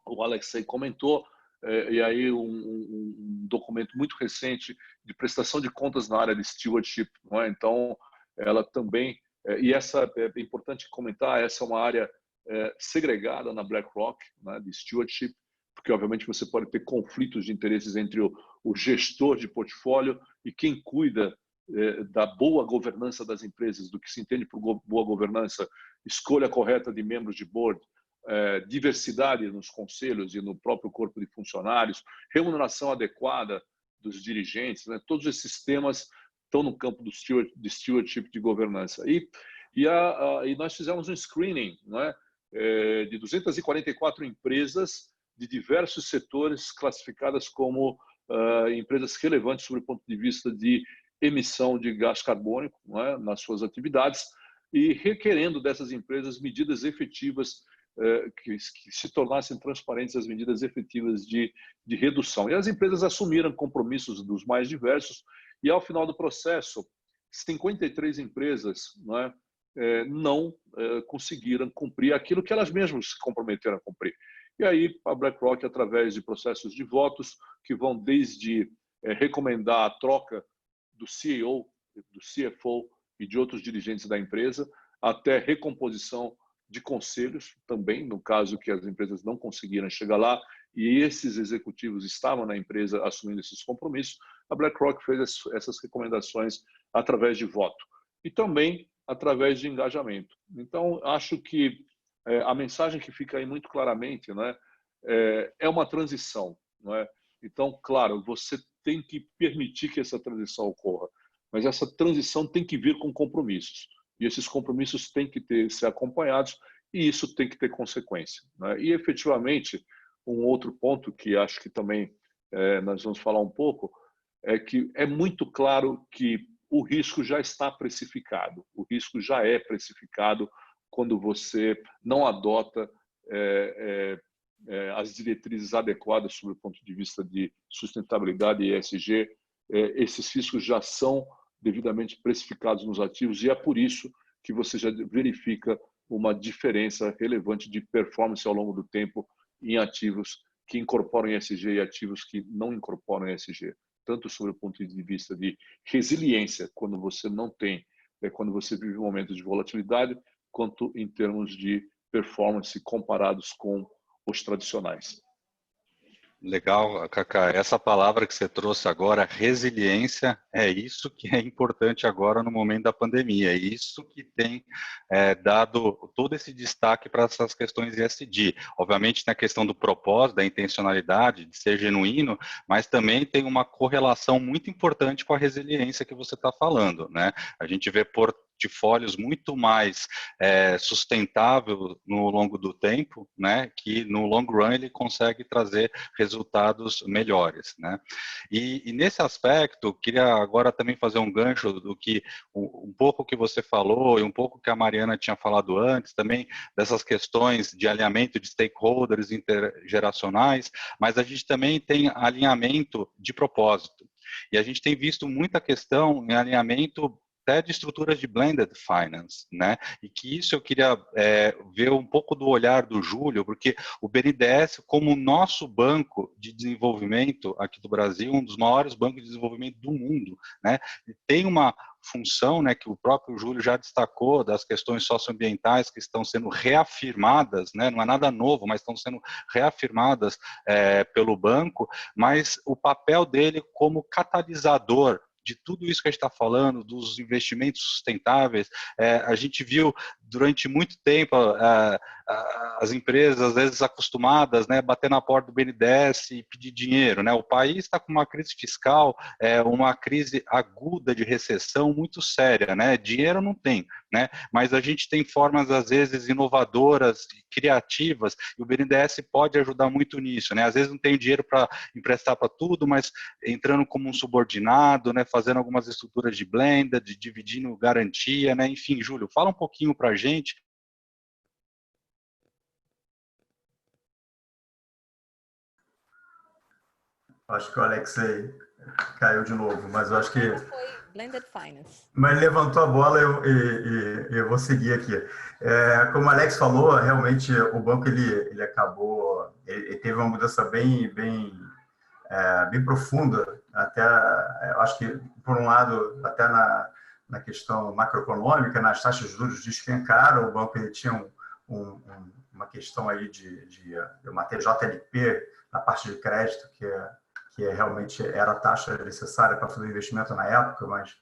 o Alexei comentou, e aí um documento muito recente de prestação de contas na área de stewardship, não é? Então, ela também, e essa é importante comentar, essa é uma área segregada na BlackRock, né, de stewardship, porque obviamente você pode ter conflitos de interesses entre o gestor de portfólio e quem cuida da boa governança das empresas, do que se entende por boa governança, escolha correta de membros de board, diversidade nos conselhos e no próprio corpo de funcionários, remuneração adequada dos dirigentes, né? Todos esses temas estão no campo de stewardship de governança. E nós fizemos um screening, né, de 244 empresas de diversos setores classificadas como empresas relevantes sob o ponto de vista de emissão de gás carbônico, né, nas suas atividades, e requerendo dessas empresas medidas efetivas que se tornassem transparentes as medidas efetivas de redução. E as empresas assumiram compromissos dos mais diversos e, ao final do processo, 53 empresas não conseguiram cumprir aquilo que elas mesmas se comprometeram a cumprir. E aí a BlackRock, através de processos de votos, que vão desde recomendar a troca do CEO, do CFO e de outros dirigentes da empresa, até recomposição de conselhos também, no caso que as empresas não conseguiram chegar lá e esses executivos estavam na empresa assumindo esses compromissos, a BlackRock fez essas recomendações através de voto e também através de engajamento. Então, acho que a mensagem que fica aí muito claramente, é uma transição. Então, claro, você tem que permitir que essa transição ocorra, mas essa transição tem que vir com compromissos. E esses compromissos têm que ser acompanhados e isso tem que ter consequência. E, efetivamente, um outro ponto que acho que também nós vamos falar um pouco é que é muito claro que o risco já está precificado. O risco já é precificado quando você não adota as diretrizes adequadas sob o ponto de vista de sustentabilidade e ESG. Esses riscos já são devidamente precificados nos ativos e é por isso que você já verifica uma diferença relevante de performance ao longo do tempo em ativos que incorporam ESG e ativos que não incorporam ESG, tanto sob o ponto de vista de resiliência, quando você não tem, quando você vive um momento de volatilidade, quanto em termos de performance comparados com os tradicionais. Legal, Kaká. Essa palavra que você trouxe agora, resiliência, é isso que é importante agora no momento da pandemia. É isso que tem dado todo esse destaque para essas questões ESG. Obviamente, tem a questão do propósito, da intencionalidade, de ser genuíno, mas também tem uma correlação muito importante com a resiliência que você está falando, A gente vê portfólios muito mais sustentável no longo do tempo, que no long run ele consegue trazer resultados melhores, E nesse aspecto, queria agora também fazer um gancho do que um pouco que você falou e um pouco que a Mariana tinha falado antes, também dessas questões de alinhamento de stakeholders intergeracionais, mas a gente também tem alinhamento de propósito. E a gente tem visto muita questão em alinhamento até de estruturas de blended finance, E que isso eu queria ver um pouco do olhar do Júlio, porque o BNDES, como nosso banco de desenvolvimento aqui do Brasil, um dos maiores bancos de desenvolvimento do mundo, tem uma função, que o próprio Júlio já destacou, das questões socioambientais que estão sendo reafirmadas, não é nada novo, mas estão sendo reafirmadas pelo banco, mas o papel dele como catalisador de tudo isso que a gente está falando, dos investimentos sustentáveis, a gente viu durante muito tempo as empresas, às vezes acostumadas, bater na porta do BNDES e pedir dinheiro. O país está com uma crise fiscal, uma crise aguda de recessão muito séria. Dinheiro não tem, mas a gente tem formas, às vezes, inovadoras e criativas, e o BNDES pode ajudar muito nisso. Às vezes não tem dinheiro para emprestar para tudo, mas entrando como um subordinado, fazendo algumas estruturas de blended, dividindo garantia, Enfim, Júlio, fala um pouquinho para a gente. Acho que o Alex aí caiu de novo, mas eu acho que... Foi blended finance. Mas levantou a bola e eu vou seguir aqui. Como o Alex falou, realmente o banco ele acabou... Ele teve uma mudança bem profunda, até, eu acho que, por um lado, até na questão macroeconômica, nas taxas de juros despencaram, o banco ele tinha uma questão aí de uma TJLP na parte de crédito, que realmente era a taxa necessária para fazer o investimento na época, mas,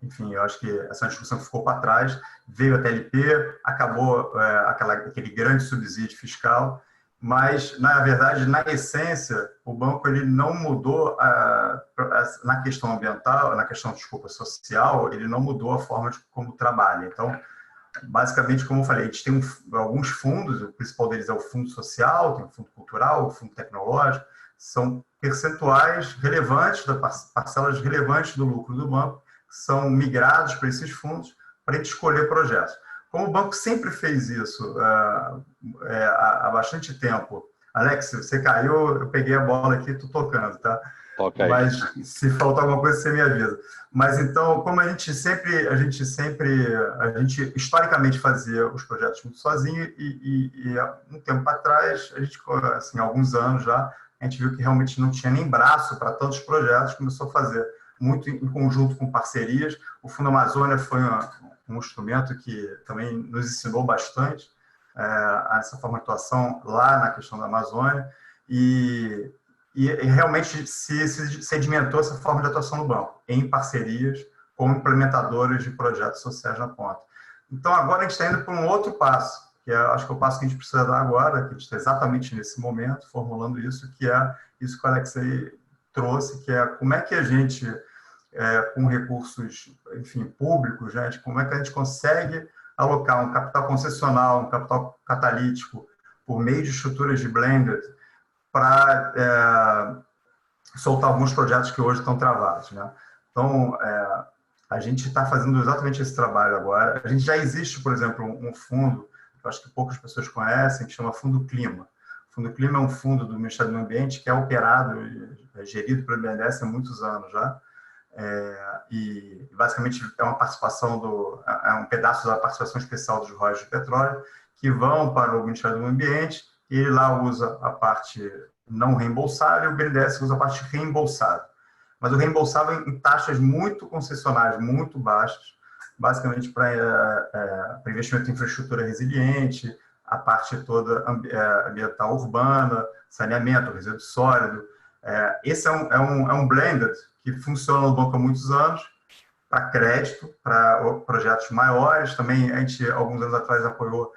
enfim, eu acho que essa discussão ficou para trás, veio a TLP, acabou aquele grande subsídio fiscal, mas, na verdade, na essência, o banco ele não mudou, na questão ambiental, na questão, social, ele não mudou a forma de como trabalha. Então, basicamente, como eu falei, a gente tem alguns fundos, o principal deles é o fundo social, tem o fundo cultural, o fundo tecnológico, são percentuais relevantes, parcelas relevantes do lucro do banco, que são migrados para esses fundos para a gente escolher projetos. como o banco sempre fez isso há bastante tempo. Alex, você caiu, eu peguei a bola aqui, estou tocando, tá? Toca aí. Mas se faltar alguma coisa, você me avisa. Mas então, como a gente historicamente fazia os projetos muito sozinho e há um tempo atrás, a gente, assim, há alguns anos já, a gente viu que realmente não tinha nem braço para tantos projetos, começou a fazer muito em conjunto com parcerias. O Fundo Amazônia foi um instrumento que também nos ensinou bastante essa forma de atuação lá na questão da Amazônia e realmente se sedimentou essa forma de atuação no banco, em parcerias com implementadores de projetos sociais na ponta. Então, agora a gente está indo para um outro passo, que acho que é o passo que a gente precisa dar agora, que a gente está exatamente nesse momento, formulando isso, que é isso que o Alexei trouxe, que é como é que a gente, com recursos, enfim, públicos, gente, como é que a gente consegue alocar um capital concessional, um capital catalítico, por meio de estruturas de blended, para soltar alguns projetos que hoje estão travados, né? Então, a gente está fazendo exatamente esse trabalho agora. A gente já existe, por exemplo, um fundo, que eu acho que poucas pessoas conhecem, que chama Fundo Clima. O Fundo Clima é um fundo do Ministério do Meio Ambiente que é operado e gerido pelo BNDES há muitos anos já. E basicamente é uma participação é um pedaço da participação especial dos royalties de petróleo que vão para o Ministério do Meio Ambiente e ele lá usa a parte não reembolsável e o BNDES usa a parte reembolsável. Mas o reembolsável em taxas muito concessionárias, muito baixas, basicamente para investimento em infraestrutura resiliente, a parte toda ambiental urbana, saneamento, resíduo sólido. Esse é um blended que funciona no banco há muitos anos, para crédito, para projetos maiores. Também a gente, alguns anos atrás, apoiou,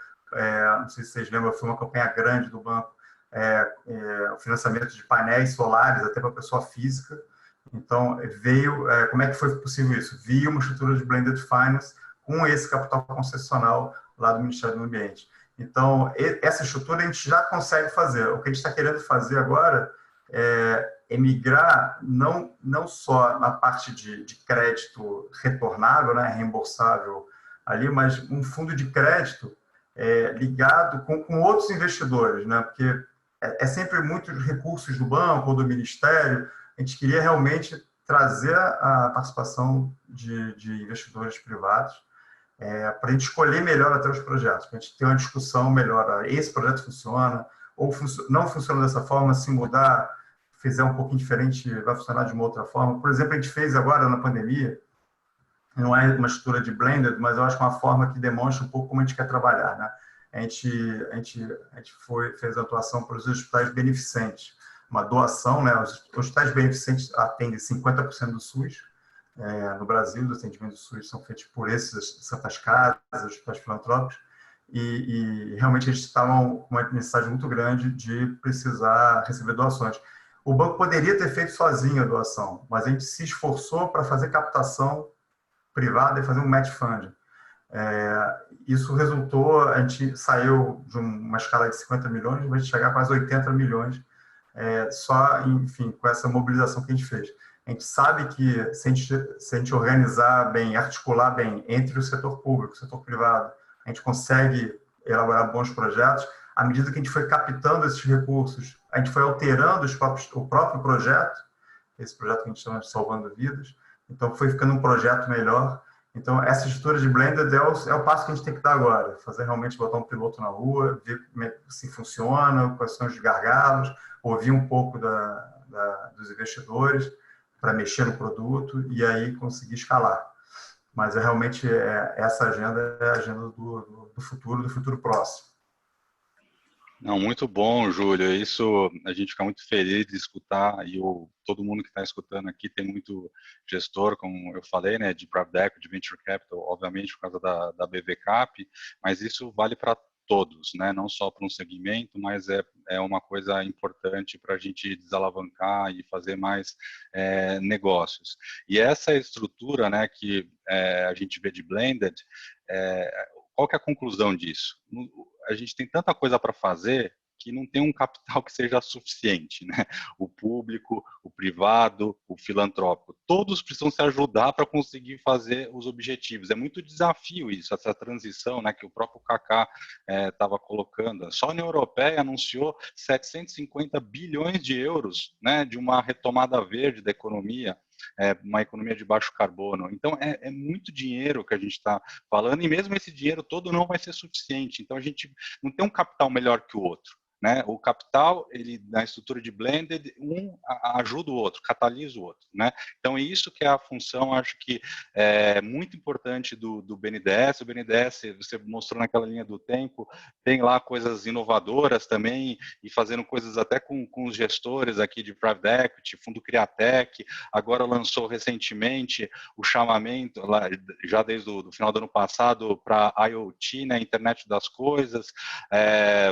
não sei se vocês lembram, foi uma campanha grande do banco, o financiamento de painéis solares até para a pessoa física. Então, como é que foi possível isso? Via uma estrutura de blended finance com esse capital concessional lá do Ministério do Meio Ambiente. Então, essa estrutura a gente já consegue fazer. O que a gente está querendo fazer agora é migrar não só na parte de crédito retornável, né, reembolsável ali, mas um fundo de crédito ligado com outros investidores, né, porque é sempre muitos recursos do banco ou do ministério. A gente queria realmente trazer a participação de investidores privados para a gente escolher melhor até os projetos, para a gente ter uma discussão melhor. Esse projeto funciona, ou não funciona dessa forma, se mudar, fizer um pouquinho diferente, vai funcionar de uma outra forma. Por exemplo, a gente fez agora na pandemia, não é uma estrutura de blended, mas eu acho que é uma forma que demonstra um pouco como a gente quer trabalhar, né? A gente fez a atuação para os hospitais beneficentes, uma doação, né? Os hospitais beneficentes atendem 50% do SUS. No Brasil, os atendimentos do SUS são feitos por essas santas casas, hospitais filantrópicos, e realmente eles estavam com uma necessidade muito grande de precisar receber doações. O banco poderia ter feito sozinho a doação, mas a gente se esforçou para fazer captação privada e fazer um match funding. Isso resultou, a gente saiu de uma escala de 50 milhões, vai chegar a quase 80 milhões, só, enfim, com essa mobilização que a gente fez. A gente sabe que se a gente organizar bem, articular bem entre o setor público e o setor privado, a gente consegue elaborar bons projetos. À medida que a gente foi captando esses recursos, a gente foi alterando o próprio projeto, esse projeto que a gente chama de Salvando Vidas, então foi ficando um projeto melhor. Então, essa estrutura de blended é o passo que a gente tem que dar agora, fazer realmente botar um piloto na rua, ver se funciona, quais são os gargalos, ouvir um pouco dos investidores para mexer no produto e aí conseguir escalar. Mas realmente essa agenda é a agenda do futuro próximo. Não, muito bom, Júlio. Isso a gente fica muito feliz de escutar e todo mundo que está escutando aqui tem muito gestor, como eu falei, né, de private equity, de venture capital, obviamente por causa da BVCap, mas isso vale para todos, né, não só para um segmento, mas é uma coisa importante para a gente desalavancar e fazer mais negócios. E essa estrutura, né, que a gente vê de blended, qual que é a conclusão disso? A gente tem tanta coisa para fazer que não tem um capital que seja suficiente, né? O público, o privado, o filantrópico, todos precisam se ajudar para conseguir fazer os objetivos. É muito desafio isso, essa transição, né, que o próprio Kaká estava colocando. Só a União Europeia anunciou 750 bilhões de euros, né, de uma retomada verde da economia, uma economia de baixo carbono. Então, é muito dinheiro que a gente está falando, e mesmo esse dinheiro todo não vai ser suficiente. Então, a gente não tem um capital melhor que o outro, né? O capital, ele, na estrutura de blended, um ajuda o outro, catalisa o outro, né? Então, isso que é a função, acho que é muito importante do BNDES. O BNDES, você mostrou naquela linha do tempo, tem lá coisas inovadoras também, e fazendo coisas até com os gestores aqui de Private Equity, Fundo Criatec, agora lançou recentemente o chamamento, lá, já desde o final do ano passado, para IoT, né, Internet das Coisas.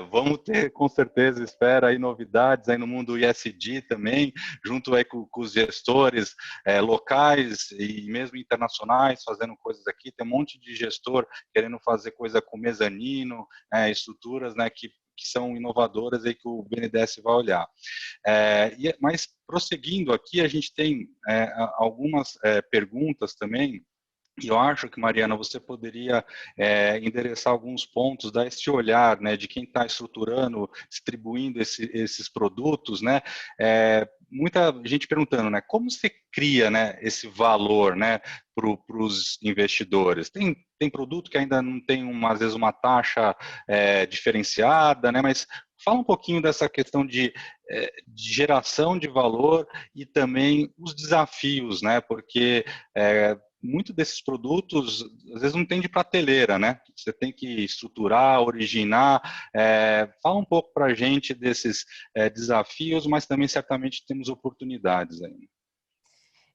Vamos ter, com certeza, espera aí novidades aí no mundo ESG também, junto aí com os gestores locais e mesmo internacionais, fazendo coisas aqui. Tem um monte de gestor querendo fazer coisa com mezanino, estruturas, né, que são inovadoras e que o BNDES vai olhar. Mas, prosseguindo aqui, a gente tem algumas perguntas também, e eu acho que, Mariana, você poderia endereçar alguns pontos, dar esse olhar, né, de quem está estruturando, distribuindo esses produtos, né? Muita gente perguntando, né, como você cria, né, esse valor, né, para os investidores? Tem produto que ainda não tem, às vezes, uma taxa diferenciada, né? Mas fala um pouquinho dessa questão de geração de valor e também os desafios, né? Porque muito desses produtos, às vezes, não tem de prateleira, né? Você tem que estruturar, originar. Fala um pouco para a gente desses desafios, mas também, certamente, temos oportunidades aí.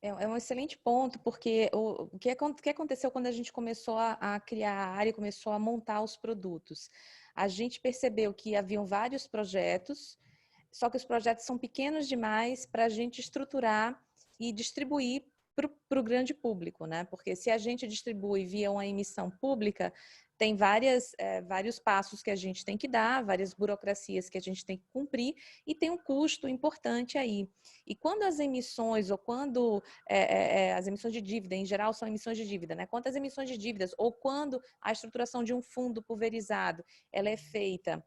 É um excelente ponto, porque o que aconteceu quando a gente começou a criar a área e começou a montar os produtos? A gente percebeu que haviam vários projetos, só que os projetos são pequenos demais para a gente estruturar e distribuir para o grande público, né? Porque se a gente distribui via uma emissão pública, tem vários passos que a gente tem que dar, várias burocracias que a gente tem que cumprir e tem um custo importante aí. E quando as emissões, ou quando as emissões de dívida, em geral são emissões de dívida, né? Quando as emissões de dívidas, ou quando a estruturação de um fundo pulverizado, ela é feita,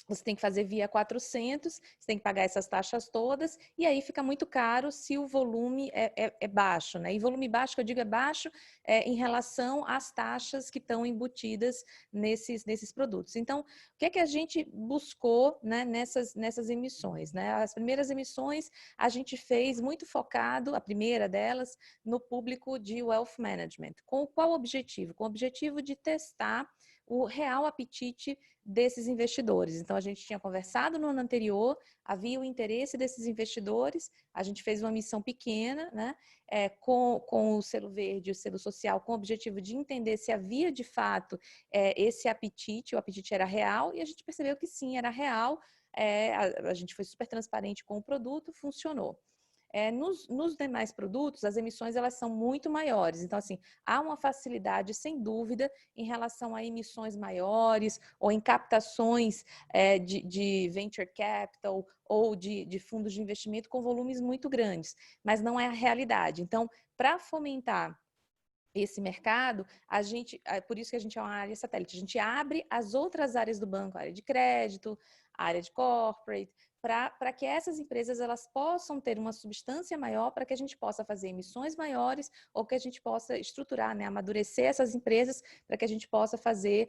você tem que fazer via 400, você tem que pagar essas taxas todas, e aí fica muito caro se o volume é baixo, né? E volume baixo, que eu digo, é baixo em relação às taxas que estão embutidas nesses produtos. Então, o que é que a gente buscou, né, nessas emissões, né? As primeiras emissões a gente fez muito focado, a primeira delas, no público de Wealth Management. Com qual objetivo? Com o objetivo de testar o real apetite desses investidores. Então, a gente tinha conversado no ano anterior, havia o interesse desses investidores, a gente fez uma missão pequena, né, com o selo verde e o selo social, com o objetivo de entender se havia, de fato, esse apetite, o apetite era real, e a gente percebeu que sim, era real, a gente foi super transparente com o produto, funcionou. Nos demais produtos, as emissões elas são muito maiores. Então, assim, há uma facilidade, sem dúvida, em relação a emissões maiores ou em captações de venture capital ou de fundos de investimento com volumes muito grandes, mas não é a realidade. Então, para fomentar esse mercado, por isso que a gente é uma área satélite, a gente abre as outras áreas do banco, a área de crédito, a área de corporate, para que essas empresas elas possam ter uma substância maior, para que a gente possa fazer emissões maiores ou que a gente possa estruturar, né, amadurecer essas empresas para que a gente possa fazer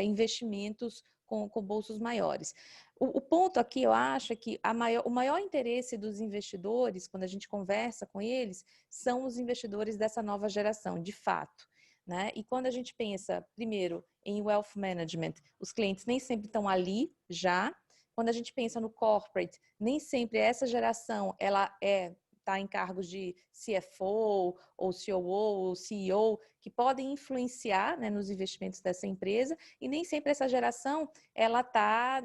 investimentos com bolsos maiores. O ponto aqui, eu acho, é que o maior interesse dos investidores, quando a gente conversa com eles, são os investidores dessa nova geração, de fato, né? E quando a gente pensa, primeiro, em wealth management, os clientes nem sempre estão ali já. Quando a gente pensa no corporate, nem sempre essa geração ela está em cargos de CFO, ou COO, ou CEO, que podem influenciar, né, nos investimentos dessa empresa, e nem sempre essa geração ela está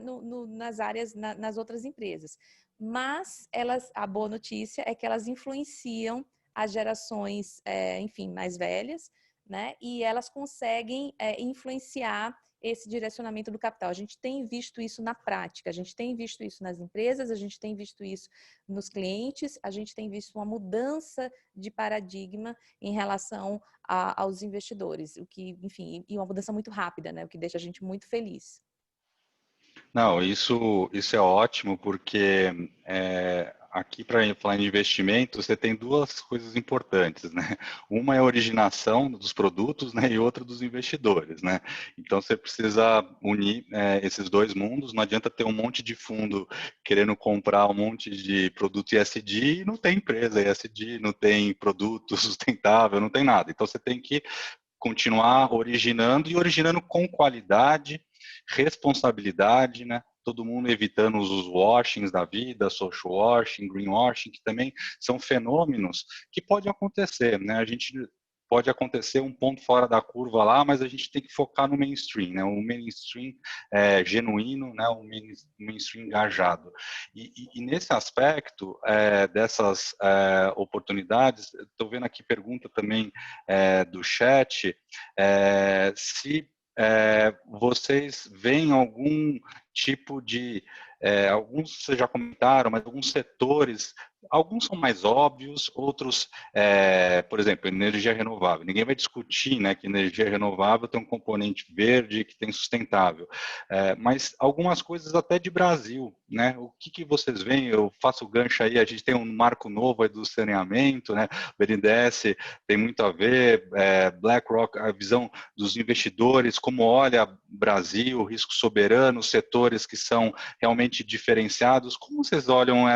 nas áreas, nas outras empresas. Mas a boa notícia é que elas influenciam as gerações, enfim, mais velhas, né, e elas conseguem influenciar esse direcionamento do capital. A gente tem visto isso na prática, a gente tem visto isso nas empresas, a gente tem visto isso nos clientes, a gente tem visto uma mudança de paradigma em relação aos investidores, o que, enfim, e uma mudança muito rápida, né? O que deixa a gente muito feliz. Não, isso é ótimo, porque aqui, para falar em investimento, você tem duas coisas importantes, né? Uma é a originação dos produtos, né? E outra dos investidores, né? Então, você precisa unir esses dois mundos. Não adianta ter um monte de fundo querendo comprar um monte de produto ESG e não tem empresa ESG, não tem produto sustentável, não tem nada. Então, você tem que continuar originando e originando com qualidade, responsabilidade, né? Todo mundo evitando os washings da vida, social washing, greenwashing, que também são fenômenos que podem acontecer, né? A gente pode acontecer um ponto fora da curva lá, mas a gente tem que focar no mainstream, né? O mainstream genuíno, né? O mainstream engajado. E nesse aspecto dessas oportunidades, estou vendo aqui pergunta também do chat, se vocês veem algum tipo de, alguns vocês já comentaram, mas alguns setores, alguns são mais óbvios, outros, por exemplo, energia renovável. Ninguém vai discutir, né, que energia renovável tem um componente verde, que tem sustentável, mas algumas coisas até de Brasil, né? O que vocês veem? Eu faço o gancho aí, a gente tem um marco novo aí do saneamento, né? O BNDES tem muito a ver, BlackRock, a visão dos investidores, como olha Brasil, risco soberano, setores que são realmente diferenciados. Como vocês olham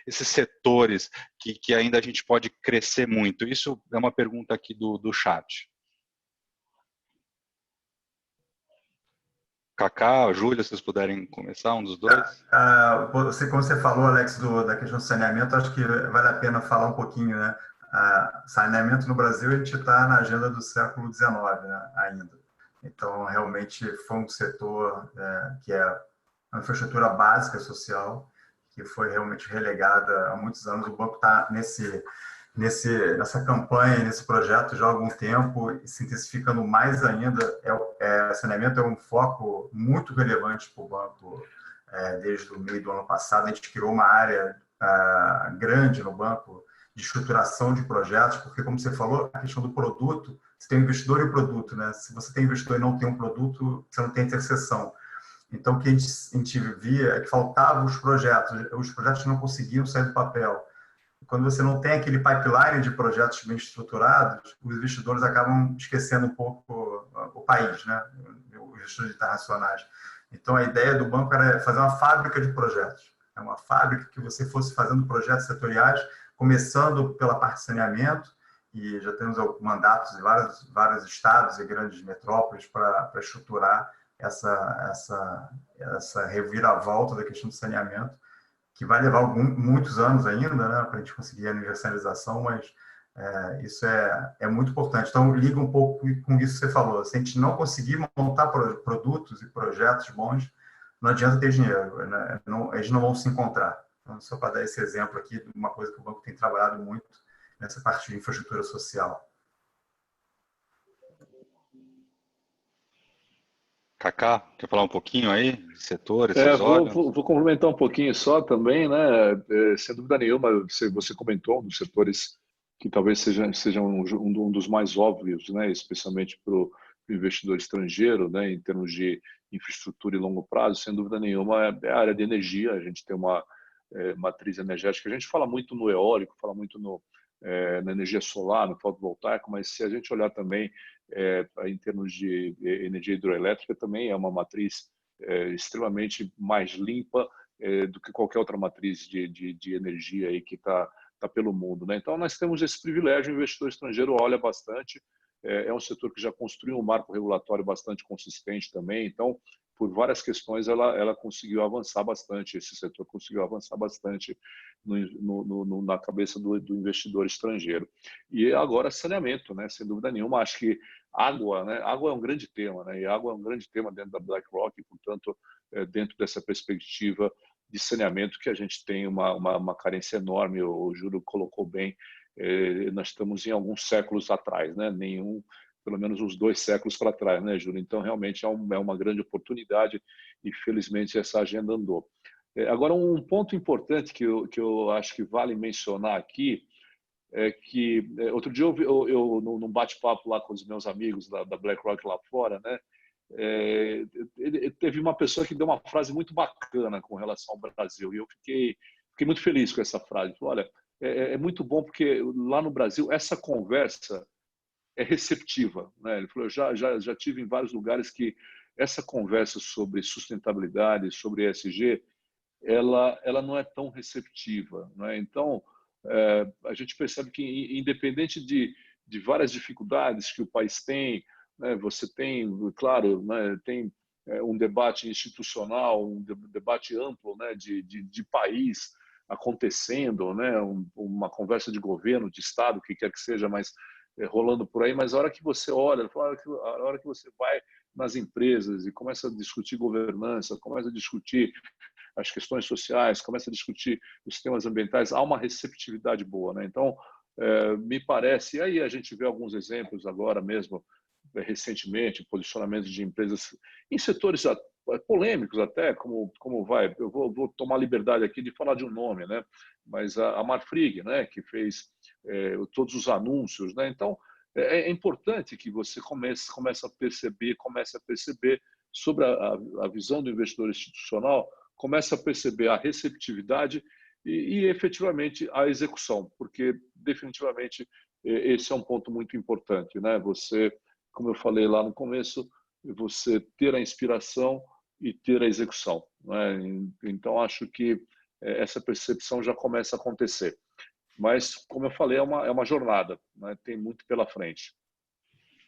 esses setores que ainda a gente pode crescer muito? Isso é uma pergunta aqui do chat. Kaká, Júlia, se vocês puderem começar, um dos dois. Como você falou, Alex, da questão do saneamento, acho que vale a pena falar um pouquinho, né? Saneamento no Brasil, a gente está na agenda do século XIX, né, ainda. Então, realmente, foi um setor que é uma infraestrutura básica social, que foi realmente relegada há muitos anos. O banco está nessa campanha, nesse projeto já há algum tempo, e se intensificando mais ainda. Saneamento é um foco muito relevante para o banco desde o meio do ano passado. A gente criou uma área grande no banco de estruturação de projetos, porque, como você falou, a questão do produto, você tem o investidor e o produto, né? Se você tem investidor e não tem um produto, você não tem interseção. Então, o que a gente via é que faltavam os projetos não conseguiam sair do papel. Quando você não tem aquele pipeline de projetos bem estruturados, os investidores acabam esquecendo um pouco o país, né? Os investidores internacionais. Então, a ideia do banco era fazer uma fábrica de projetos. É uma fábrica que você fosse fazendo projetos setoriais, começando pela parte de saneamento, e já temos mandatos em vários estados e grandes metrópoles para estruturar essa reviravolta da questão do saneamento, que vai levar muitos anos ainda, né, para a gente conseguir a universalização, mas isso é muito importante. Então, liga um pouco com isso que você falou. Se a gente não conseguir montar produtos e projetos bons, não adianta ter dinheiro, né? Eles não vão se encontrar. Então, só para dar esse exemplo aqui de uma coisa que o banco tem trabalhado muito nessa parte de infraestrutura social. Kaká, quer falar um pouquinho aí de setores? Vou complementar um pouquinho só também, né? Sem dúvida nenhuma, você comentou um dos setores que talvez seja um dos mais óbvios, né? Especialmente para o investidor estrangeiro, né? Em termos de infraestrutura e longo prazo, sem dúvida nenhuma, é a área de energia. A gente tem uma matriz energética. A gente fala muito no eólico, fala muito na energia solar, no fotovoltaico, mas se a gente olhar também em termos de energia hidroelétrica, também é uma matriz extremamente mais limpa do que qualquer outra matriz de energia aí que está pelo mundo, né? Então, nós temos esse privilégio, o investidor estrangeiro olha bastante, é um setor que já construiu um marco regulatório bastante consistente também, então, por várias questões, ela conseguiu avançar bastante, esse setor conseguiu avançar bastante na cabeça do investidor estrangeiro. E agora, saneamento, né? Sem dúvida nenhuma, acho que água, né? Água é um grande tema, né? E água é um grande tema dentro da BlackRock, e, portanto, dentro dessa perspectiva de saneamento que a gente tem uma carência enorme, o Júlio colocou bem, nós estamos em alguns séculos atrás, né? Nenhum pelo menos uns 2 séculos para trás, né, Júlio? Então, realmente é uma grande oportunidade e, felizmente, essa agenda andou. Agora, um ponto importante que eu acho que vale mencionar aqui é que outro dia eu num bate-papo lá com os meus amigos da BlackRock lá fora, né, teve uma pessoa que deu uma frase muito bacana com relação ao Brasil, e eu fiquei muito feliz com essa frase. Olha, é muito bom porque lá no Brasil essa conversa é receptiva, né? Ele falou, já tive em vários lugares que essa conversa sobre sustentabilidade, sobre ESG, ela não é tão receptiva, né? Então, a gente percebe que, independente de várias dificuldades que o país tem, né, você tem, claro, né, tem um debate institucional, um debate amplo, né, de país acontecendo, né, uma conversa de governo, de Estado, o que quer que seja, mas rolando por aí, mas a hora que você olha, a hora que você vai nas empresas e começa a discutir governança, começa a discutir as questões sociais, começa a discutir os temas ambientais, há uma receptividade boa, né? Então, me parece, e aí a gente vê alguns exemplos agora mesmo, recentemente, posicionamentos de empresas em setores polêmicos até, como vai, eu vou tomar liberdade aqui de falar de um nome, né? Mas a Marfrig, né, que fez todos os anúncios, né? Então, é importante que você comece a perceber sobre a visão do investidor institucional, comece a perceber a receptividade e efetivamente a execução, porque definitivamente esse é um ponto muito importante, né? Você, como eu falei lá no começo, você ter a inspiração e ter a execução, né? Então acho que essa percepção já começa a acontecer. Mas, como eu falei, é uma jornada, né? Tem muito pela frente.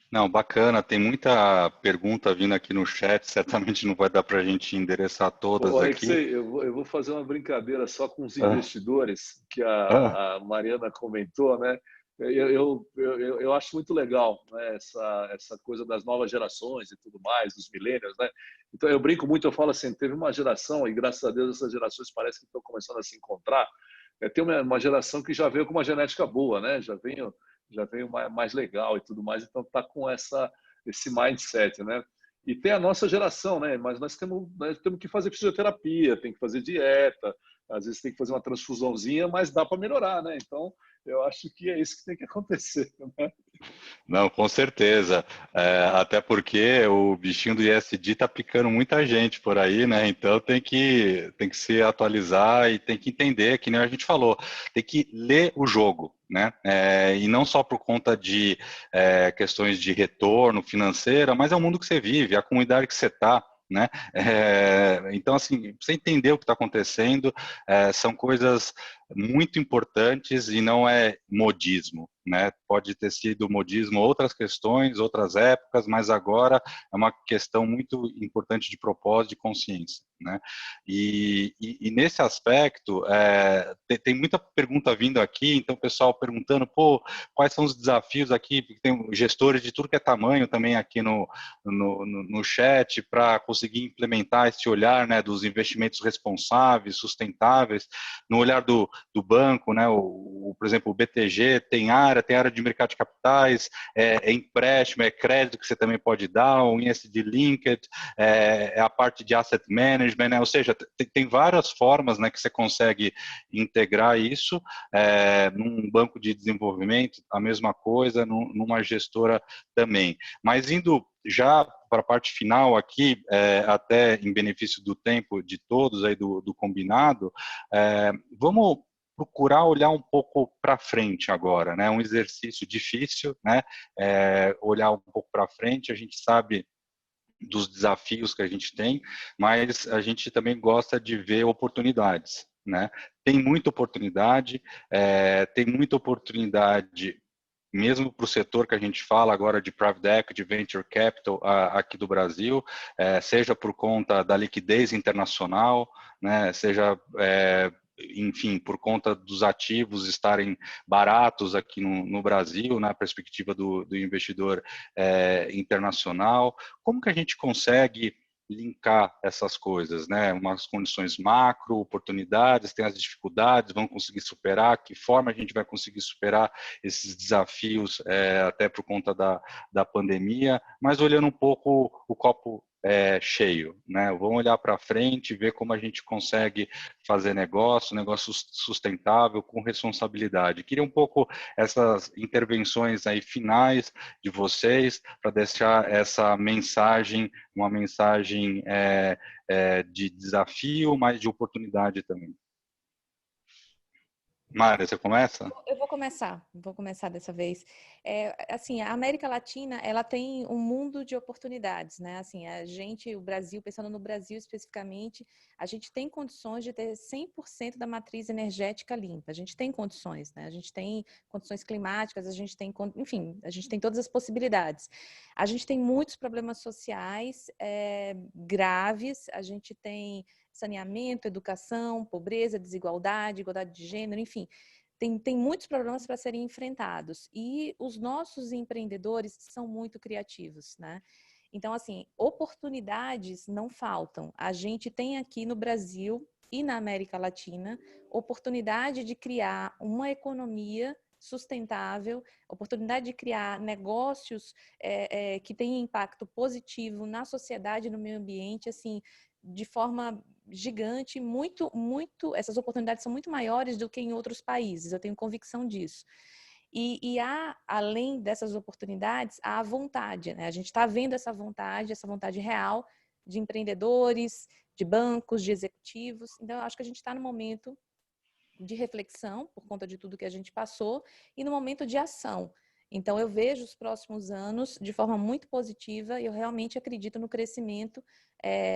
Não, bacana, tem muita pergunta vindo aqui no chat, certamente não vai dar para a gente endereçar todas aqui. Eu vou fazer uma brincadeira só com os investidores, que a Mariana comentou, né? Eu acho muito legal, né, essa coisa das novas gerações e tudo mais, dos millennials, né? Então eu brinco muito, eu falo assim, teve uma geração, e graças a Deus essas gerações parece que estão começando a se encontrar, tem uma geração que já veio com uma genética boa, né? Já veio mais legal e tudo mais, então está com esse mindset, né? E tem a nossa geração, né? Mas nós temos que fazer fisioterapia, tem que fazer dieta, às vezes tem que fazer uma transfusãozinha, mas dá para melhorar, né? Então, eu acho que é isso que tem que acontecer, né? Não, com certeza. Até porque o bichinho do ESG está picando muita gente por aí, né? Então tem que se atualizar e tem que entender, que nem a gente falou, tem que ler o jogo, né? E não só por conta de questões de retorno financeiro, mas é o mundo que você vive, é a comunidade que você está. Né? Então, assim, você entender o que está acontecendo, são coisas muito importantes e não é modismo, né? Pode ter sido modismo outras questões, outras épocas, mas agora é uma questão muito importante de propósito, de consciência, né? E nesse aspecto, tem muita pergunta vindo aqui, então o pessoal perguntando, pô, quais são os desafios aqui, porque tem gestores de tudo que é tamanho também aqui no chat, para conseguir implementar esse olhar, né, dos investimentos responsáveis, sustentáveis, no olhar do banco, né? Por exemplo, o BTG tem área de mercado de capitais, é empréstimo, é crédito que você também pode dar, um ESG linked, é a parte de asset management, né? Ou seja, tem várias formas, né, que você consegue integrar isso, num banco de desenvolvimento, a mesma coisa, numa gestora também. Mas indo já para a parte final aqui, até em benefício do tempo de todos aí do combinado, vamos procurar olhar um pouco para frente agora, né? Um exercício difícil, né? Olhar um pouco para frente, a gente sabe dos desafios que a gente tem, mas a gente também gosta de ver oportunidades, né? Tem muita oportunidade mesmo para o setor que a gente fala agora de private equity, venture capital aqui do Brasil, seja por conta da liquidez internacional, né, seja, enfim, por conta dos ativos estarem baratos aqui no Brasil, na perspectiva do investidor internacional. Como que a gente consegue linkar essas coisas, né? Umas condições macro, oportunidades, tem as dificuldades, vão conseguir superar, que forma a gente vai conseguir superar esses desafios, até por conta da pandemia, mas olhando um pouco o copo cheio, né? Vamos olhar para frente, ver como a gente consegue fazer negócio sustentável, com responsabilidade. Queria um pouco essas intervenções aí finais de vocês, para deixar essa mensagem, uma mensagem de desafio, mas de oportunidade também. Mária, você começa? Eu vou começar dessa vez. Assim, a América Latina, ela tem um mundo de oportunidades, né? Assim, o Brasil, pensando no Brasil especificamente, a gente tem condições de ter 100% da matriz energética limpa. A gente tem condições, né? A gente tem condições climáticas, enfim, a gente tem todas as possibilidades. A gente tem muitos problemas sociais graves, a gente tem saneamento, educação, pobreza, desigualdade, igualdade de gênero, enfim, tem muitos problemas para serem enfrentados. E os nossos empreendedores são muito criativos, né? Então, assim, oportunidades não faltam. A gente tem aqui no Brasil e na América Latina oportunidade de criar uma economia sustentável, oportunidade de criar negócios que tenham impacto positivo na sociedade e no meio ambiente, assim, de forma gigante, essas oportunidades são muito maiores do que em outros países, eu tenho convicção disso. E há, além dessas oportunidades, há a vontade, né? A gente está vendo essa vontade real de empreendedores, de bancos, de executivos. Então, eu acho que a gente está no momento de reflexão, por conta de tudo que a gente passou, e no momento de ação. Então, eu vejo os próximos anos de forma muito positiva e eu realmente acredito no crescimento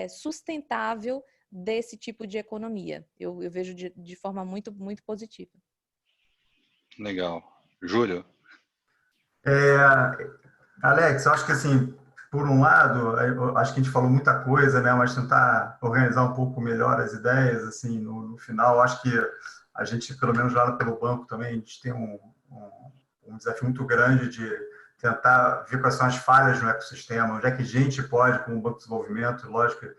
sustentável desse tipo de economia. Eu vejo de forma muito, muito positiva. Legal. Júlio? Alex, eu acho que, assim, por um lado, eu acho que a gente falou muita coisa, né? Mas tentar organizar um pouco melhor as ideias, assim, no final, eu acho que a gente, pelo menos lá pelo banco também, a gente tem um desafio muito grande de tentar ver quais são as falhas no ecossistema, onde é que a gente pode, como Banco de Desenvolvimento, lógico que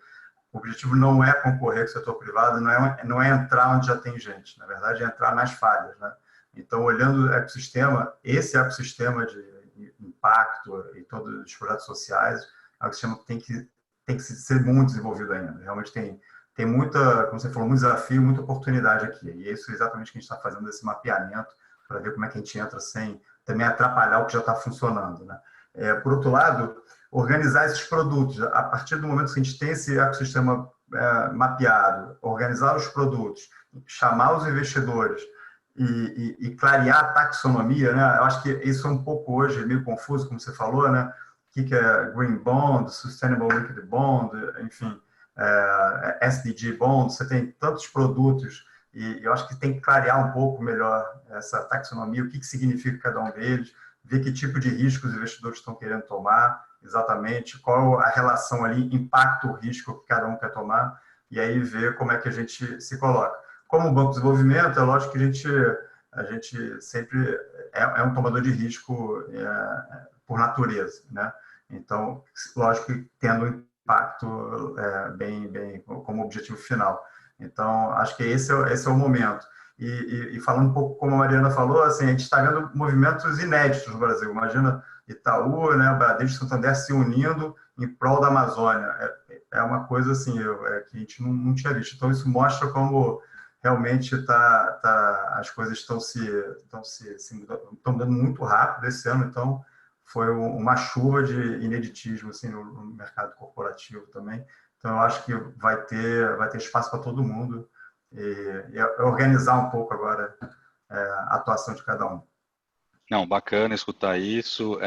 o objetivo não é concorrer com o setor privado, não é entrar onde já tem gente, na verdade é entrar nas falhas, né? Então, olhando o ecossistema, esse ecossistema de impacto e todos os projetos sociais, é um ecossistema que tem que ser muito desenvolvido ainda. Realmente tem muita, como você falou, muito desafio, muita oportunidade aqui. E é isso exatamente que a gente está fazendo, esse mapeamento, para ver como é que a gente entra sem também atrapalhar o que já está funcionando, né? Por outro lado, organizar esses produtos. A partir do momento que a gente tem esse ecossistema mapeado, organizar os produtos, chamar os investidores e clarear a taxonomia, né? Eu acho que isso é um pouco hoje meio confuso, como você falou, né? O que é Green Bond, Sustainable Liquid Bond, enfim, SDG Bond, você tem tantos produtos e eu acho que tem que clarear um pouco melhor essa taxonomia, o que significa cada um deles, ver que tipo de risco os investidores estão querendo tomar, exatamente, qual a relação ali, impacto-risco que cada um quer tomar, e aí ver como é que a gente se coloca. Como Banco de Desenvolvimento, é lógico que a gente sempre é um tomador de risco por natureza, né? Então, lógico que tendo impacto bem como objetivo final. Então, acho que esse é o momento. E falando um pouco como a Mariana falou, assim, a gente está vendo movimentos inéditos no Brasil. Imagina Itaú, né, Bradesco, Santander se unindo em prol da Amazônia. É uma coisa assim que a gente não tinha visto. Então, isso mostra como realmente as coisas estão dando muito rápido esse ano. Então, foi uma chuva de ineditismo assim, no mercado corporativo também. Então, eu acho que vai ter espaço para todo mundo e organizar um pouco agora a atuação de cada um. Não, bacana escutar isso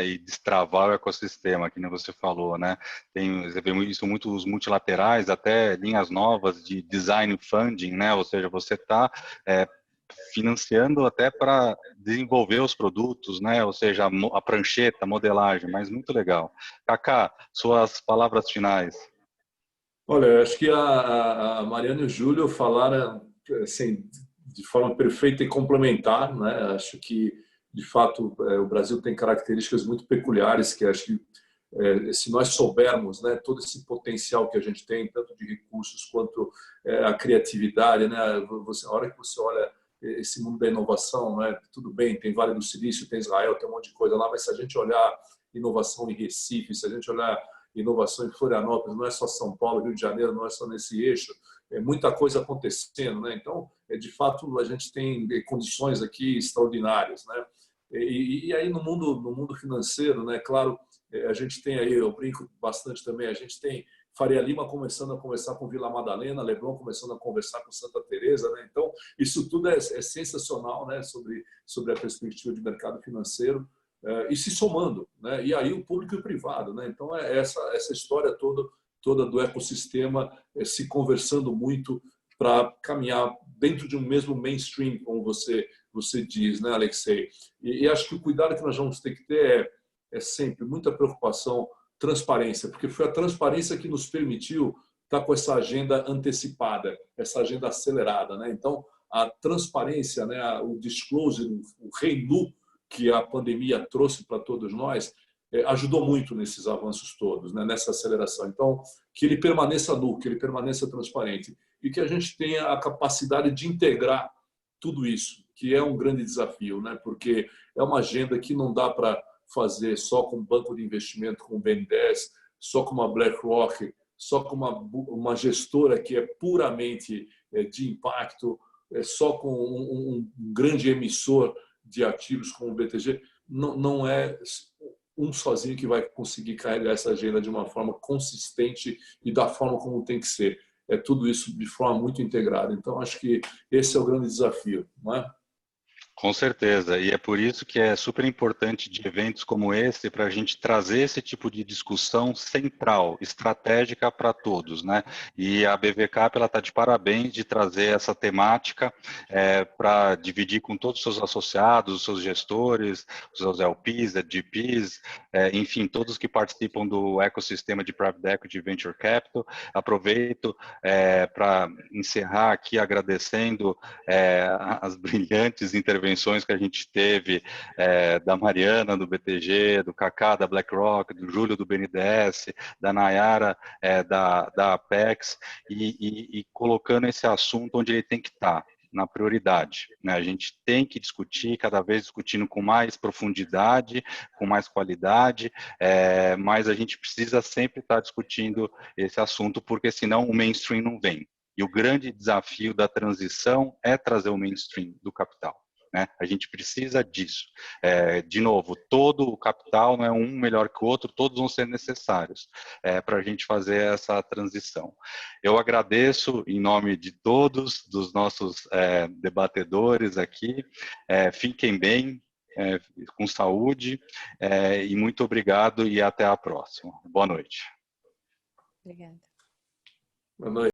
e destravar o ecossistema, que nem você falou, né? Você vê isso muitos multilaterais, até linhas novas de design funding, né? Ou seja, você está financiando até para desenvolver os produtos, né? Ou seja, a prancheta, a modelagem, mas muito legal. Kaká, suas palavras finais. Olha, eu acho que a Mariana e o Júlio falaram assim, de forma perfeita e complementar, né? Acho que, de fato, o Brasil tem características muito peculiares que acho que se nós soubermos, né, todo esse potencial que a gente tem, tanto de recursos quanto a criatividade, né, a hora que você olha esse mundo da inovação, né, tudo bem, tem Vale do Silício, tem Israel, tem um monte de coisa lá, mas se a gente olhar inovação em Recife, se a gente olhar inovação em Florianópolis, não é só São Paulo, Rio de Janeiro, não é só nesse eixo, é muita coisa acontecendo, né? Então, de fato, a gente tem condições aqui extraordinárias, né? E aí no mundo financeiro, né? Claro, a gente tem aí, eu brinco bastante também, a gente tem Faria Lima começando a conversar com Vila Madalena, Leblon começando a conversar com Santa Teresa, né? Então, isso tudo é sensacional, né? Sobre a perspectiva de mercado financeiro. E se somando, né? E aí o público e o privado, né? Então essa história toda do ecossistema se conversando muito para caminhar dentro de um mesmo mainstream, como você diz, né, Alexei? E acho que o cuidado que nós vamos ter que ter é sempre muita preocupação, transparência, porque foi a transparência que nos permitiu estar com essa agenda antecipada, essa agenda acelerada, né? Então a transparência, né, o disclosure, o rei nu que a pandemia trouxe para todos nós, ajudou muito nesses avanços todos, né, nessa aceleração. Então, que ele permaneça nu, que ele permaneça transparente e que a gente tenha a capacidade de integrar tudo isso, que é um grande desafio, né, porque é uma agenda que não dá para fazer só com um banco de investimento, com o BNDES, só com uma BlackRock, só com uma gestora que é puramente de impacto, só com um grande emissor de ativos como o BTG, não é um sozinho que vai conseguir carregar essa agenda de uma forma consistente e da forma como tem que ser. É tudo isso de forma muito integrada. Então, acho que esse é o grande desafio, não é? Com certeza, e é por isso que é super importante de eventos como esse para a gente trazer esse tipo de discussão central, estratégica para todos, né? E a BVCap ela está de parabéns de trazer essa temática para dividir com todos os seus associados, os seus gestores, os seus LPs, GPs, enfim, todos que participam do ecossistema de Private Equity e Venture Capital. Aproveito para encerrar aqui agradecendo as brilhantes intervenções que a gente teve da Mariana, do BTG, do Kaká, da BlackRock, do Júlio, do BNDES, da Nayara, da Apex, e colocando esse assunto onde ele tem que estar, na prioridade, né? A gente tem que discutir, cada vez discutindo com mais profundidade, com mais qualidade, mas a gente precisa sempre estar discutindo esse assunto, porque senão o mainstream não vem. E o grande desafio da transição é trazer o mainstream do capital, né? A gente precisa disso. De novo, todo o capital não é um melhor que o outro, todos vão ser necessários para a gente fazer essa transição. Eu agradeço em nome de todos, dos nossos debatedores aqui. Fiquem bem, com saúde, e muito obrigado e até a próxima. Boa noite. Obrigada. Boa noite.